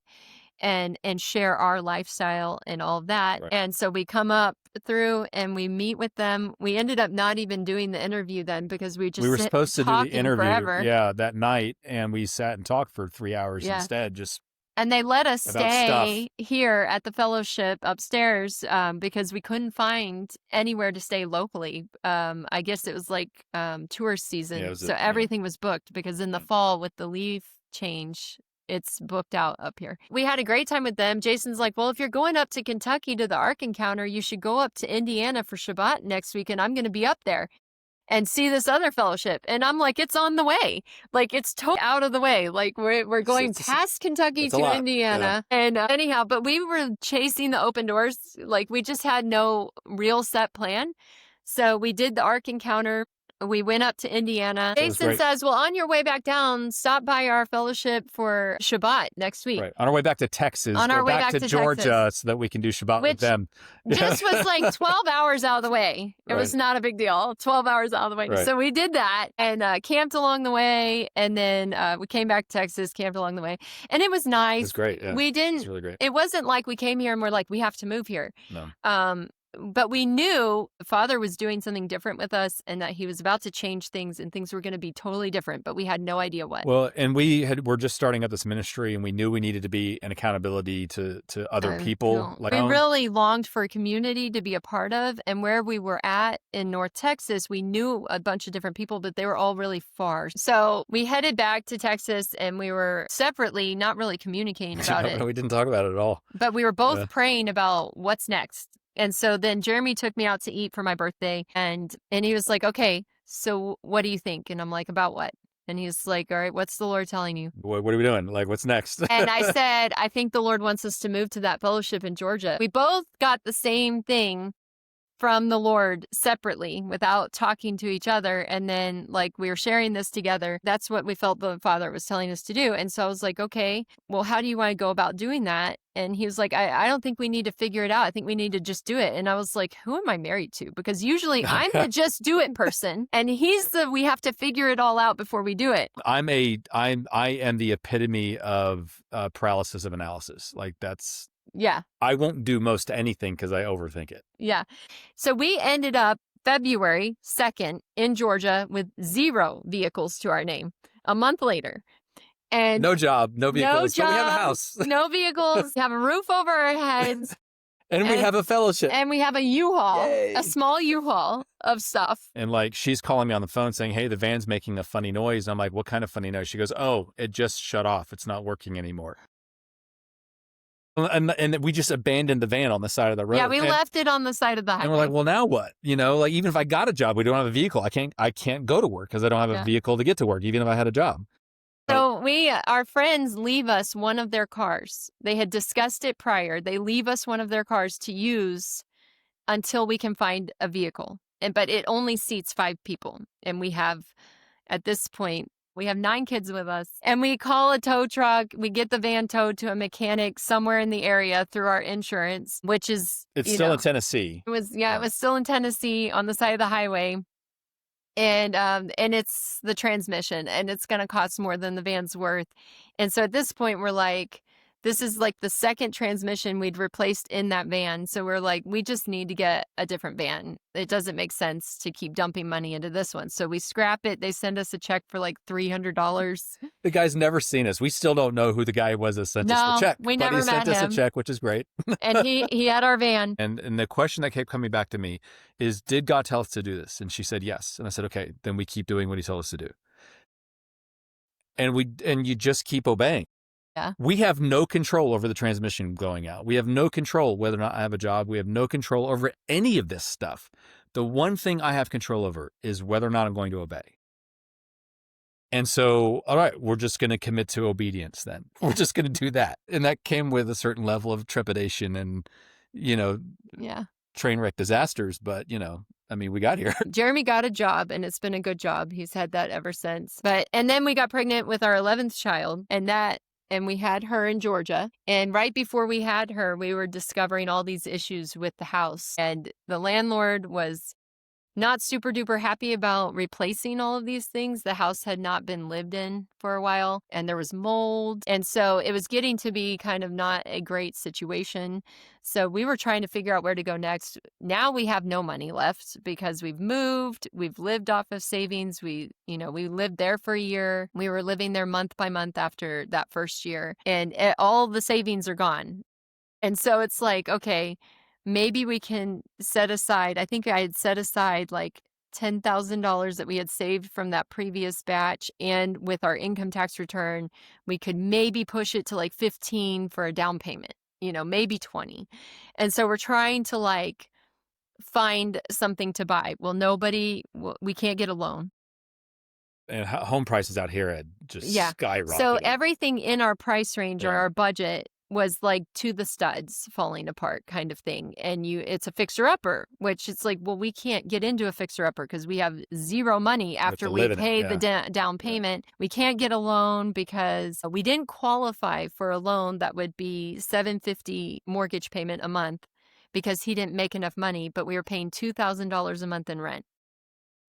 and share our lifestyle and all of that. Right. And so we come up through and we meet with them. We ended up not even doing the interview then, because we were supposed to do the interview forever. That night, and we sat and talked for 3 hours instead. And they let us about stay here at the fellowship upstairs because we couldn't find anywhere to stay locally. I guess it was like tourist season. So everything was booked, because in the fall with the leaf change, it's booked out up here. We had a great time with them. Jason's like, well, if you're going up to Kentucky to the Ark Encounter, you should go up to Indiana for Shabbat next week, and I'm going to be up there and see this other fellowship. And I'm like, it's on the way. Like, it's totally out of the way. Like, we're going past Kentucky to Indiana. Yeah. And anyhow, but we were chasing the open doors. Like, we just had no real set plan. So we did the Ark Encounter. We went up to Indiana. Jason says, well, on your way back down, stop by our fellowship for Shabbat next week. Right. On our way back to Texas. On our way back to Georgia, Texas, so that we can do Shabbat with them. Just was like 12 hours out of the way. It was not a big deal. 12 hours out of the way. Right. So we did that and camped along the way. And then we came back to Texas, camped along the way. And it was nice. It was great. Yeah. We didn't. It was really great. It wasn't like we came here and we're like, we have to move here. No. But we knew the Father was doing something different with us, and that he was about to change things, and things were going to be totally different, but we had no idea what. Well, and we're just starting up this ministry, and we knew we needed to be an accountability to other people. We really longed for a community to be a part of, and where we were at in North Texas, we knew a bunch of different people, but they were all really far. So we headed back to Texas, and we were separately not really communicating about it. We didn't talk about it at all. But we were both praying about what's next. And so then Jeromy took me out to eat for my birthday, and he was like, okay, so what do you think? And I'm like, about what? And he's like, all right, what's the Lord telling you? What are we doing? Like, what's next? And I said, I think the Lord wants us to move to that fellowship in Georgia. We both got the same thing from the Lord separately without talking to each other. And then like we were sharing this together. That's what we felt the Father was telling us to do. And so I was like, okay, well, how do you want to go about doing that? And he was like, I don't think we need to figure it out. I think we need to just do it. And I was like, who am I married to? Because usually I'm the just do it person. And he's the, we have to figure it all out before we do it. I am the epitome of paralysis of analysis. Like that's, Yeah. I won't do most anything because I overthink it. Yeah. So we ended up February 2nd in Georgia with 0 vehicles to our name. A month later. And no job, no vehicles, no but we have a job, house. No vehicles, we have a roof over our heads. And we have a fellowship. And we have a U-Haul, Yay. a small U-Haul of stuff. And like, she's calling me on the phone saying, hey, the van's making a funny noise. I'm like, what kind of funny noise? She goes, oh, it just shut off. It's not working anymore. And we just abandoned the van on the side of the road. Yeah, we left it on the side of the highway. And we're like, well, now what? You know, like even if I got a job, we don't have a vehicle. I can't go to work because I don't have a vehicle to get to work, even if I had a job. So our friends leave us one of their cars. They had discussed it prior. They leave us one of their cars to use until we can find a vehicle. But it only seats 5 people. And we have, at this point, we have 9 kids with us. And we call a tow truck. We get the van towed to a mechanic somewhere in the area through our insurance, which is... It's still in Tennessee. It was still in Tennessee on the side of the highway. And it's the transmission, and it's going to cost more than the van's worth. And so at this point, we're like, this is like the second transmission we'd replaced in that van. So we're like, we just need to get a different van. It doesn't make sense to keep dumping money into this one. So we scrap it. They send us a check for like $300. The guy's never seen us. We still don't know who the guy was that sent us the check. We but never he met sent us him. a check, which is great. And he had our van. And the question that kept coming back to me is, did God tell us to do this? And she said yes. And I said, okay, then we keep doing what he told us to do. And you just keep obeying. Yeah. We have no control over the transmission going out. We have no control whether or not I have a job. We have no control over any of this stuff. The one thing I have control over is whether or not I'm going to obey. And so, all right, we're just going to commit to obedience then. We're just going to do that. And that came with a certain level of trepidation and, train wreck disasters. But, I mean, we got here. Jeromy got a job, and it's been a good job. He's had that ever since. And then we got pregnant with our 11th child, and we had her in Georgia. And right before we had her, we were discovering all these issues with the house. And the landlord was not super duper happy about replacing all of these things. The house had not been lived in for a while, and there was mold. And so it was getting to be kind of not a great situation. So we were trying to figure out where to go next. Now we have no money left because we've moved. We've lived off of savings. We lived there for a year. We were living there month by month after that first year, and all the savings are gone. And so it's like, okay, maybe we can set aside, I think I had set aside like $10,000 that we had saved from that previous batch. And with our income tax return, we could maybe push it to like 15 for a down payment, maybe 20. And so we're trying to like find something to buy. Well, we can't get a loan. And home prices out here had just skyrocketed. So everything in our price range or our budget was like to the studs, falling apart kind of thing. And it's a fixer-upper, which it's like, well, we can't get into a fixer-upper because we have 0 money after we pay the down payment. We can't get a loan because we didn't qualify for a loan that would be $750 mortgage payment a month because he didn't make enough money, but we were paying $2,000 a month in rent.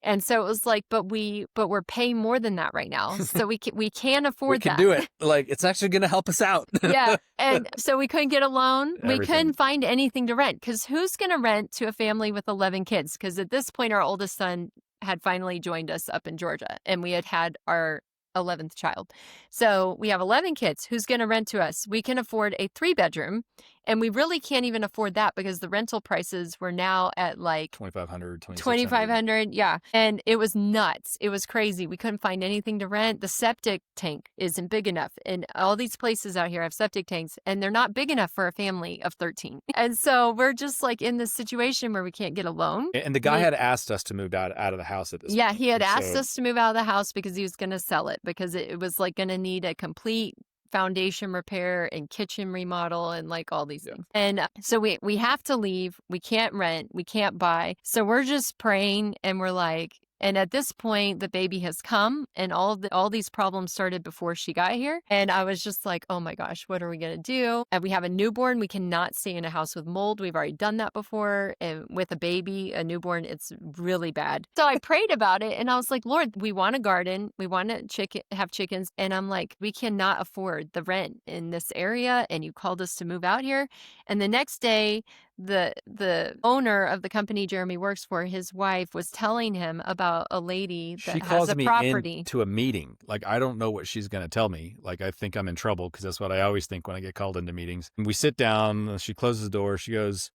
And so it was like, but we're paying more than that right now. So we can't afford that. We can do it. Like, it's actually going to help us out. Yeah. And so we couldn't get a loan. Everything. We couldn't find anything to rent because who's going to rent to a family with 11 kids? Because at this point, our oldest son had finally joined us up in Georgia, and we had our 11th child. So we have 11 kids. Who's going to rent to us? We can afford a 3-bedroom, and we really can't even afford that because the rental prices were now at like $2,500. Yeah. And it was nuts. It was crazy. We couldn't find anything to rent. The septic tank isn't big enough. And all these places out here have septic tanks, and they're not big enough for a family of 13. And so we're just like in this situation where we can't get a loan. And the guy had asked us to move out of the house at this point. Yeah, he had asked us to move out of the house because he was going to sell it because it was like going to need a complete foundation repair and kitchen remodel and like all these Yeah. things. And so we have to leave. We can't rent. We can't buy. So we're just praying and we're like, and at this point, the baby has come, and all these problems started before she got here. And I was just like, oh my gosh, what are we gonna do? And we have a newborn. We cannot stay in a house with mold. We've already done that before, and with a baby, a newborn, it's really bad. So I prayed about it, and I was like, Lord, we want a garden, we want to have chickens, and I'm like, we cannot afford the rent in this area, and you called us to move out here. And the next day, the owner of the company Jeromy works for, his wife was telling him about a lady that She has calls a me property. into a meeting. Like, I don't know what she's going to tell me. Like, I think I'm in trouble because that's what I always think when I get called into meetings. And we sit down, she closes the door. She goes,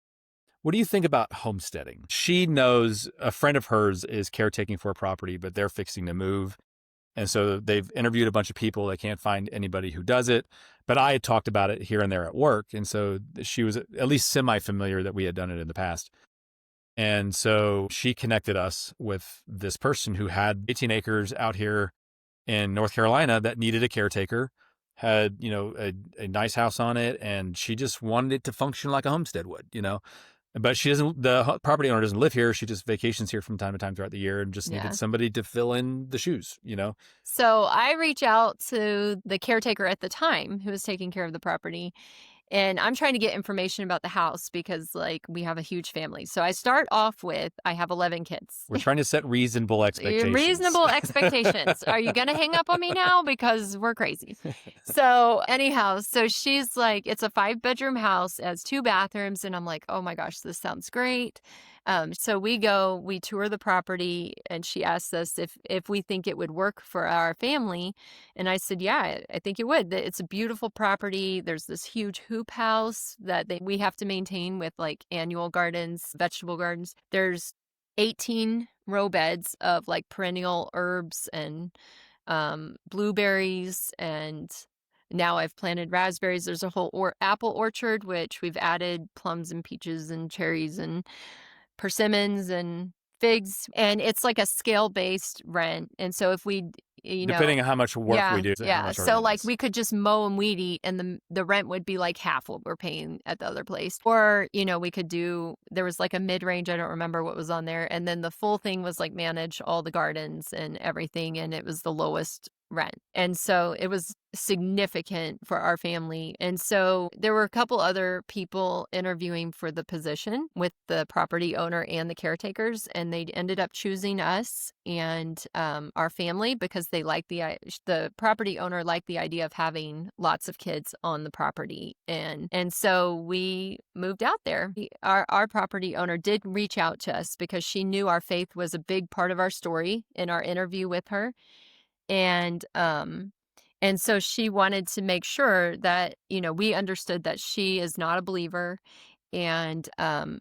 what do you think about homesteading? She knows a friend of hers is caretaking for a property, but they're fixing to move. And so they've interviewed a bunch of people. They can't find anybody who does it. But I had talked about it here and there at work. And so she was at least semi-familiar that we had done it in the past. And so she connected us with this person who had 18 acres out here in North Carolina that needed a caretaker, had, a nice house on it. And she just wanted it to function like a homestead would, But the property owner doesn't live here. She just vacations here from time to time throughout the year and just needed somebody to fill in the shoes, So I reach out to the caretaker at the time who was taking care of the property. And I'm trying to get information about the house because, like, we have a huge family. So I start off with, I have 11 kids. We're trying to set reasonable expectations. Reasonable expectations. Are you going to hang up on me now? Because we're crazy. So anyhow, so she's like, it's a 5-bedroom house, it has 2 bathrooms. And I'm like, oh my gosh, this sounds great. So we tour the property, and she asked us if we think it would work for our family. And I said, yeah, I think it would. It's a beautiful property. There's this huge hoop house that we have to maintain with like annual gardens, vegetable gardens. There's 18 row beds of like perennial herbs and blueberries, and now I've planted raspberries. There's a whole apple orchard, which we've added plums and peaches and cherries and persimmons and figs, and it's like a scale-based rent. And so if we, depending on how much work we do, how much so like we could just mow and weed eat, and the rent would be like half what we're paying at the other place. Or we could do, there was like a mid-range, I don't remember what was on there, and then the full thing was like manage all the gardens and everything, and it was the lowest rent. And so it was significant for our family. And so there were a couple other people interviewing for the position with the property owner and the caretakers, and they ended up choosing us and our family because they liked the property owner liked the idea of having lots of kids on the property. And so we moved out there. Our property owner did reach out to us because she knew our faith was a big part of our story in our interview with her. And so she wanted to make sure that, we understood that she is not a believer and, and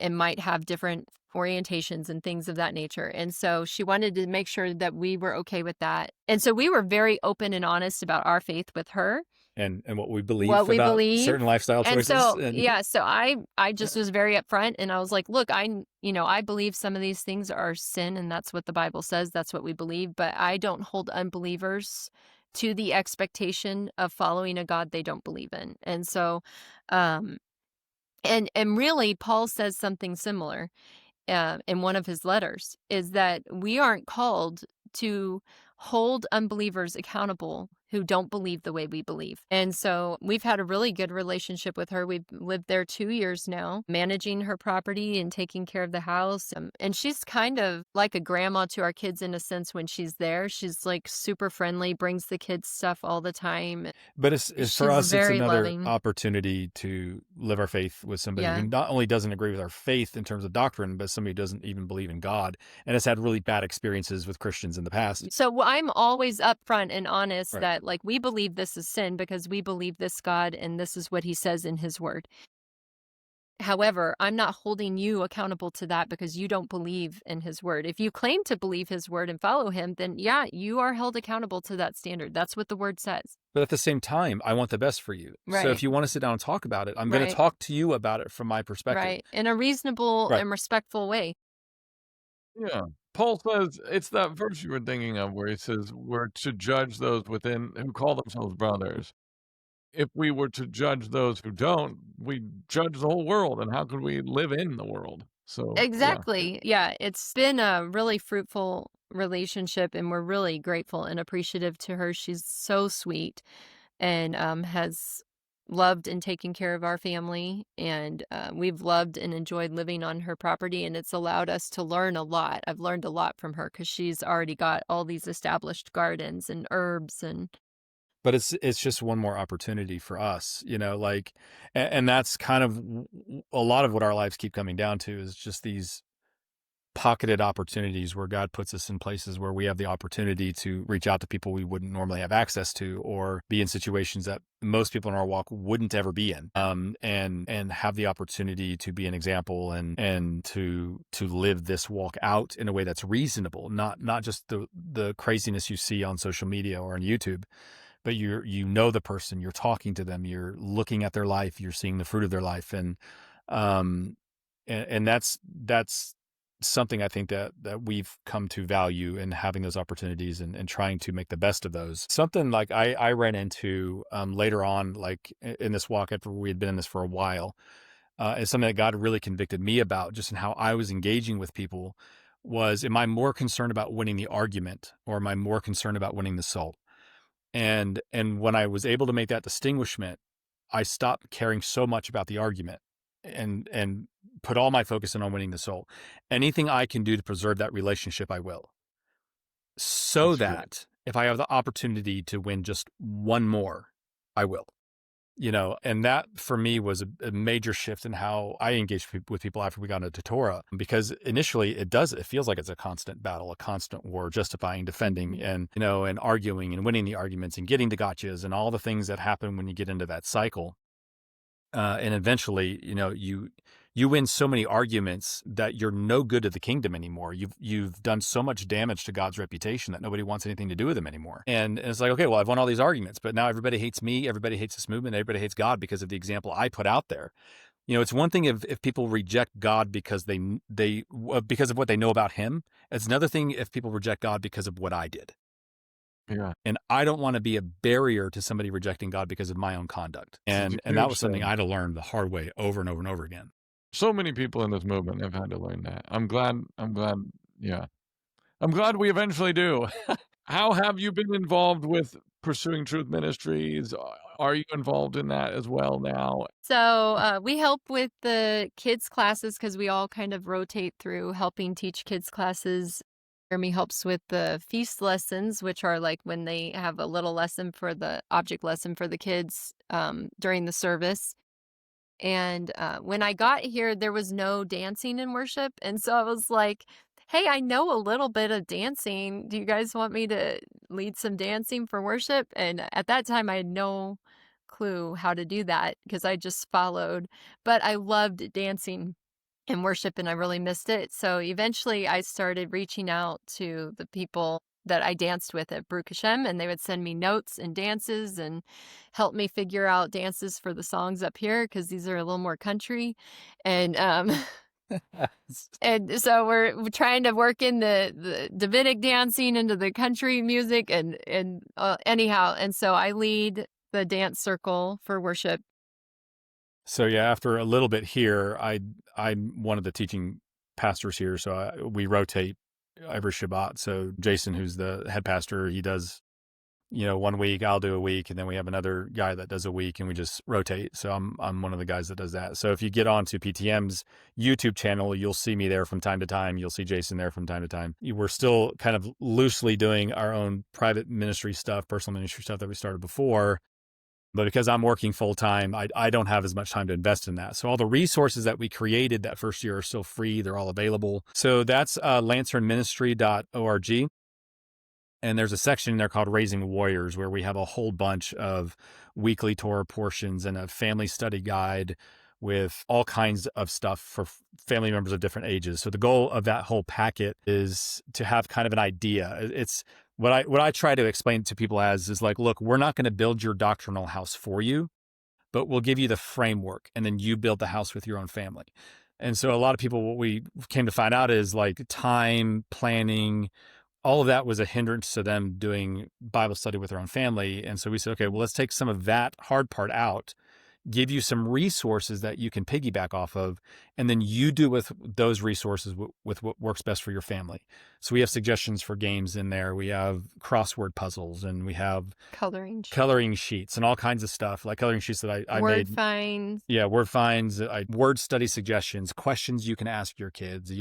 might have different orientations and things of that nature. And so she wanted to make sure that we were okay with that. And so we were very open and honest about our faith with her. And what we believe about certain lifestyle choices. And so I just was very upfront, and I was like, look, I believe some of these things are sin, and that's what the Bible says. That's what we believe. But I don't hold unbelievers to the expectation of following a God they don't believe in. And so, and really, Paul says something similar in one of his letters, is that we aren't called to hold unbelievers accountable who don't believe the way we believe. And so we've had a really good relationship with her. We've lived there 2 years now, managing her property and taking care of the house. And she's kind of like a grandma to our kids in a sense when she's there. She's like super friendly, brings the kids stuff all the time. But it's for us, it's another loving opportunity to live our faith with somebody who not only doesn't agree with our faith in terms of doctrine, but somebody who doesn't even believe in God and has had really bad experiences with Christians in the past. So I'm always upfront and honest that like we believe this is sin because we believe this God and this is what he says in his word. However, I'm not holding you accountable to that because you don't believe in his word. If you claim to believe his word and follow him, then yeah, you are held accountable to that standard. That's what the word says. But at the same time, I want the best for you. Right. So if you want to sit down and talk about it, I'm going to talk to you about it from my perspective. Right. In a reasonable and respectful way. Yeah. Paul says, it's that verse you were thinking of where he says, we're to judge those within who call themselves brothers. If we were to judge those who don't, we judge the whole world. And how could we live in the world? So, yeah. Exactly. Yeah, it's been a really fruitful relationship, and we're really grateful and appreciative to her. She's so sweet and has loved and taken care of our family, and we've loved and enjoyed living on her property, and it's allowed us to learn a lot. I've learned a lot from her because she's already got all these established gardens and herbs and But it's just one more opportunity for us, like, and that's kind of a lot of what our lives keep coming down to is just these pocketed opportunities where God puts us in places where we have the opportunity to reach out to people we wouldn't normally have access to, or be in situations that most people in our walk wouldn't ever be in, and have the opportunity to be an example and to live this walk out in a way that's reasonable, not just the craziness you see on social media or on YouTube. But the person, you're talking to them, you're looking at their life, you're seeing the fruit of their life. And that's something I think that we've come to value in having those opportunities and trying to make the best of those. Something like I ran into later on, like in this walk after we had been in this for a while, is something that God really convicted me about just in how I was engaging with people was, am I more concerned about winning the argument or am I more concerned about winning the soul? And when I was able to make that distinguishment, I stopped caring so much about the argument and put all my focus in on winning the soul. Anything I can do to preserve that relationship, I will. So That's that if I have the opportunity to win just one more, I will. And that for me was a major shift in how I engaged with people after we got into Torah, because initially it feels like it's a constant battle, a constant war, justifying, defending, and arguing and winning the arguments and getting the gotchas and all the things that happen when you get into that cycle. And eventually, you win so many arguments that you're no good to the kingdom anymore. You've done so much damage to God's reputation that nobody wants anything to do with him anymore. And it's like, okay, well, I've won all these arguments, but now everybody hates me. Everybody hates this movement. Everybody hates God because of the example I put out there. It's one thing if people reject God because because of what they know about him. It's another thing if people reject God because of what I did. Yeah. And I don't want to be a barrier to somebody rejecting God because of my own conduct. And that was something I had to learn the hard way over and over and over again. So many people in this movement have had to learn that. I'm glad. Yeah. I'm glad we eventually do. How have you been involved with Pursuing Truth Ministries? Are you involved in that as well now? So we help with the kids' classes because we all kind of rotate through helping teach kids' classes. Jeromy helps with the feast lessons, which are like when they have a little lesson for the object lesson for the kids during the service. And when I got here, there was no dancing in worship. And so I was like, hey, I know a little bit of dancing. Do you guys want me to lead some dancing for worship? And at that time, I had no clue how to do that because I just followed. But I loved dancing in worship and I really missed it. So eventually I started reaching out to the people that I danced with at Baruch Hashem, and they would send me notes and dances and help me figure out dances for the songs up here because these are a little more country. And and so we're trying to work in the Davidic dancing into the country music and anyhow. And so I lead the dance circle for worship. So yeah, after a little bit here, I'm one of the teaching pastors here, so we rotate every Shabbat. So Jason, who's the head pastor, he does, 1 week, I'll do a week, and then we have another guy that does a week, and we just rotate. So I'm one of the guys that does that. So if you get onto PTM's YouTube channel, you'll see me there from time to time. You'll see Jason there from time to time. We're still kind of loosely doing our own private ministry stuff, personal ministry stuff that we started before. But because I'm working full time, I don't have as much time to invest in that. So all the resources that we created that first year are still free. They're all available. So that's lanternministry.org. And there's a section there called Raising Warriors, where we have a whole bunch of weekly Torah portions and a family study guide with all kinds of stuff for family members of different ages. So the goal of that whole packet is to have kind of an idea. It's what I try to explain to people is like, look, we're not going to build your doctrinal house for you, but we'll give you the framework and then you build the house with your own family. And so a lot of people, what we came to find out is like time planning, all of that was a hindrance to them doing Bible study with their own family. And so we said, okay, well, let's take some of that hard part out, give you some resources that you can piggyback off of, and then you do with those resources with what works best for your family. So we have suggestions for games in there. We have crossword puzzles, and we have coloring sheets and all kinds of stuff, like coloring sheets that I word made. finds. Yeah, word finds, word study suggestions, questions you can ask your kids,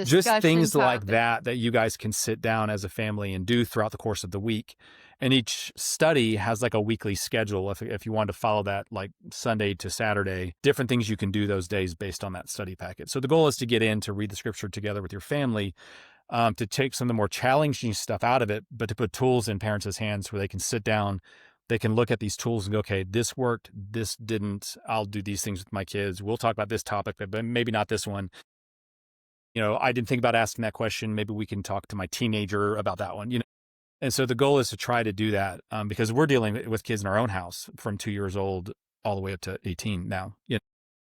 just things like that you guys can sit down as a family and do throughout the course of the week. And each study has like a weekly schedule. If you want to follow that, like Sunday to Saturday, different things you can do those days based on that study packet. So the goal is to get in to read the scripture together with your family, to take some of the more challenging stuff out of it, but to put tools in parents' hands where they can sit down, they can look at these tools and go, okay, this worked, this didn't. I'll do these things with my kids. We'll talk about this topic, but maybe not this one. I didn't think about asking that question. Maybe we can talk to my teenager about that one. And so the goal is to try to do that, because we're dealing with kids in our own house from 2 years old all the way up to 18 now,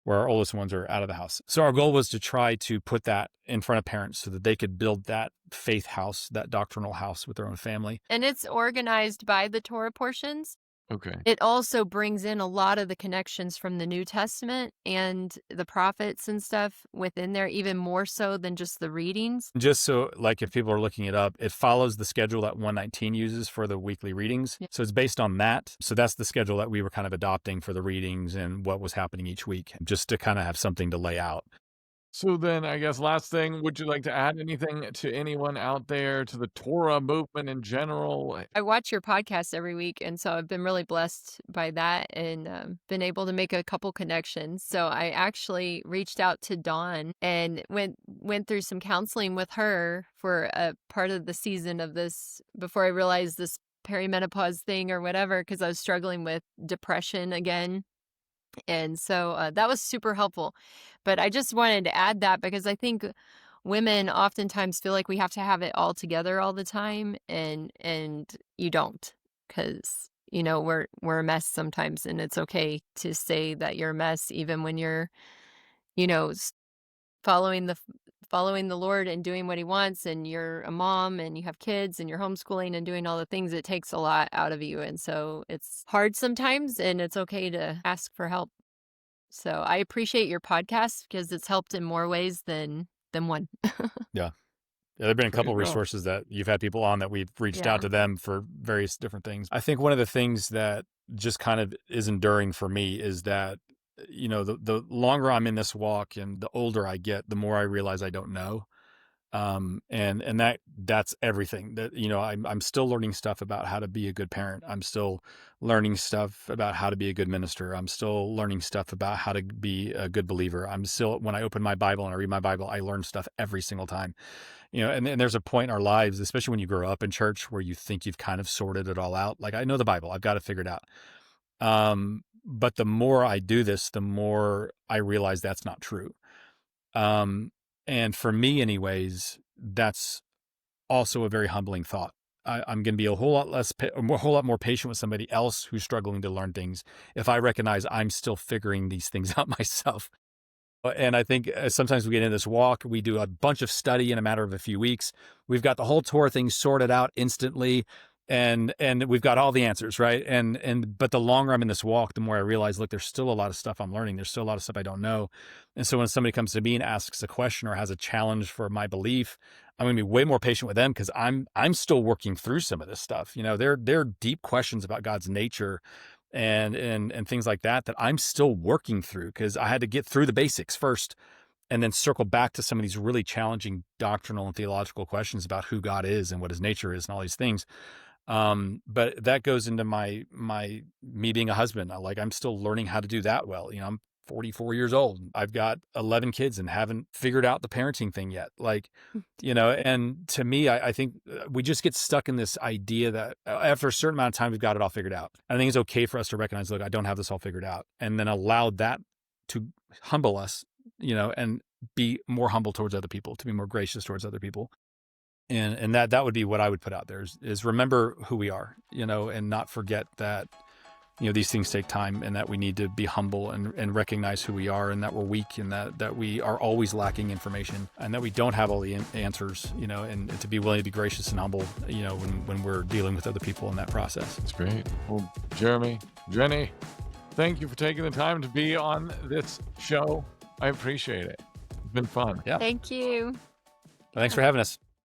where our oldest ones are out of the house. So our goal was to try to put that in front of parents so that they could build that faith house, that doctrinal house with their own family. And it's organized by the Torah portions. Okay. It also brings in a lot of the connections from the New Testament and the prophets and stuff within there, even more so than just the readings. Just so, like, if people are looking it up, it follows the schedule that 119 uses for the weekly readings. Yeah. So it's based on that. So that's the schedule that we were kind of adopting for the readings and what was happening each week, just to kind of have something to lay out. So then, I guess last thing, would you like to add anything to anyone out there, to the Torah movement in general? I watch your podcast every week, and so I've been really blessed by that and been able to make a couple connections. So I actually reached out to Dawn and went through some counseling with her for a part of the season of this before I realized this perimenopause thing or whatever, because I was struggling with depression again. And so that was super helpful. But I just wanted to add that because I think women oftentimes feel like we have to have it all together all the time, and you don't, because we're a mess sometimes, and it's okay to say that you're a mess even when you're following the Lord and doing what he wants, and you're a mom and you have kids and you're homeschooling and doing all the things. It takes a lot out of you, and so it's hard sometimes, and it's okay to ask for help. So I appreciate your podcast because it's helped in more ways than one. Yeah, there have been a There couple you go. resources that you've had people on that we've reached Yeah. out to them for various different things. I think one of the things that just kind of is enduring for me is that, the longer I'm in this walk and the older I get, the more I realize I don't know. And that's everything that, I'm still learning stuff about how to be a good parent. I'm still learning stuff about how to be a good minister. I'm still learning stuff about how to be a good believer. When I open my Bible and I read my Bible, I learn stuff every single time, and there's a point in our lives, especially when you grow up in church, where you think you've kind of sorted it all out. Like, I know the Bible, I've got it figured out. But the more I do this, the more I realize that's not true. And for me, anyways, that's also a very humbling thought. I'm going to be a whole lot more patient with somebody else who's struggling to learn things if I recognize I'm still figuring these things out myself. And I think sometimes we get in this walk, we do a bunch of study in a matter of a few weeks. We've got the whole Torah thing sorted out instantly, and we've got all the answers, right? But the longer I'm in this walk, the more I realize, look, there's still a lot of stuff I'm learning. There's still a lot of stuff I don't know. And so when somebody comes to me and asks a question or has a challenge for my belief, I'm going to be way more patient with them because I'm still working through some of this stuff. There are deep questions about God's nature and things like that I'm still working through, because I had to get through the basics first and then circle back to some of these really challenging doctrinal and theological questions about who God is and what his nature is and all these things. But that goes into my me being a husband. I'm still learning how to do that well. I'm 44 years old. I've got 11 kids and haven't figured out the parenting thing yet. And to me, I think we just get stuck in this idea that after a certain amount of time, we've got it all figured out. I think it's okay for us to recognize, look, I don't have this all figured out, and then allow that to humble us, and be more humble towards other people, to be more gracious towards other people. And that would be what I would put out there is remember who we are, and not forget that these things take time, and that we need to be humble and recognize who we are, and that we're weak, and that we are always lacking information, and that we don't have all the answers, and to be willing to be gracious and humble, when we're dealing with other people in that process. That's great. Well, Jeromy, Jenny, thank you for taking the time to be on this show. I appreciate it. It's been fun. Yeah. Thank you. Thanks for having us.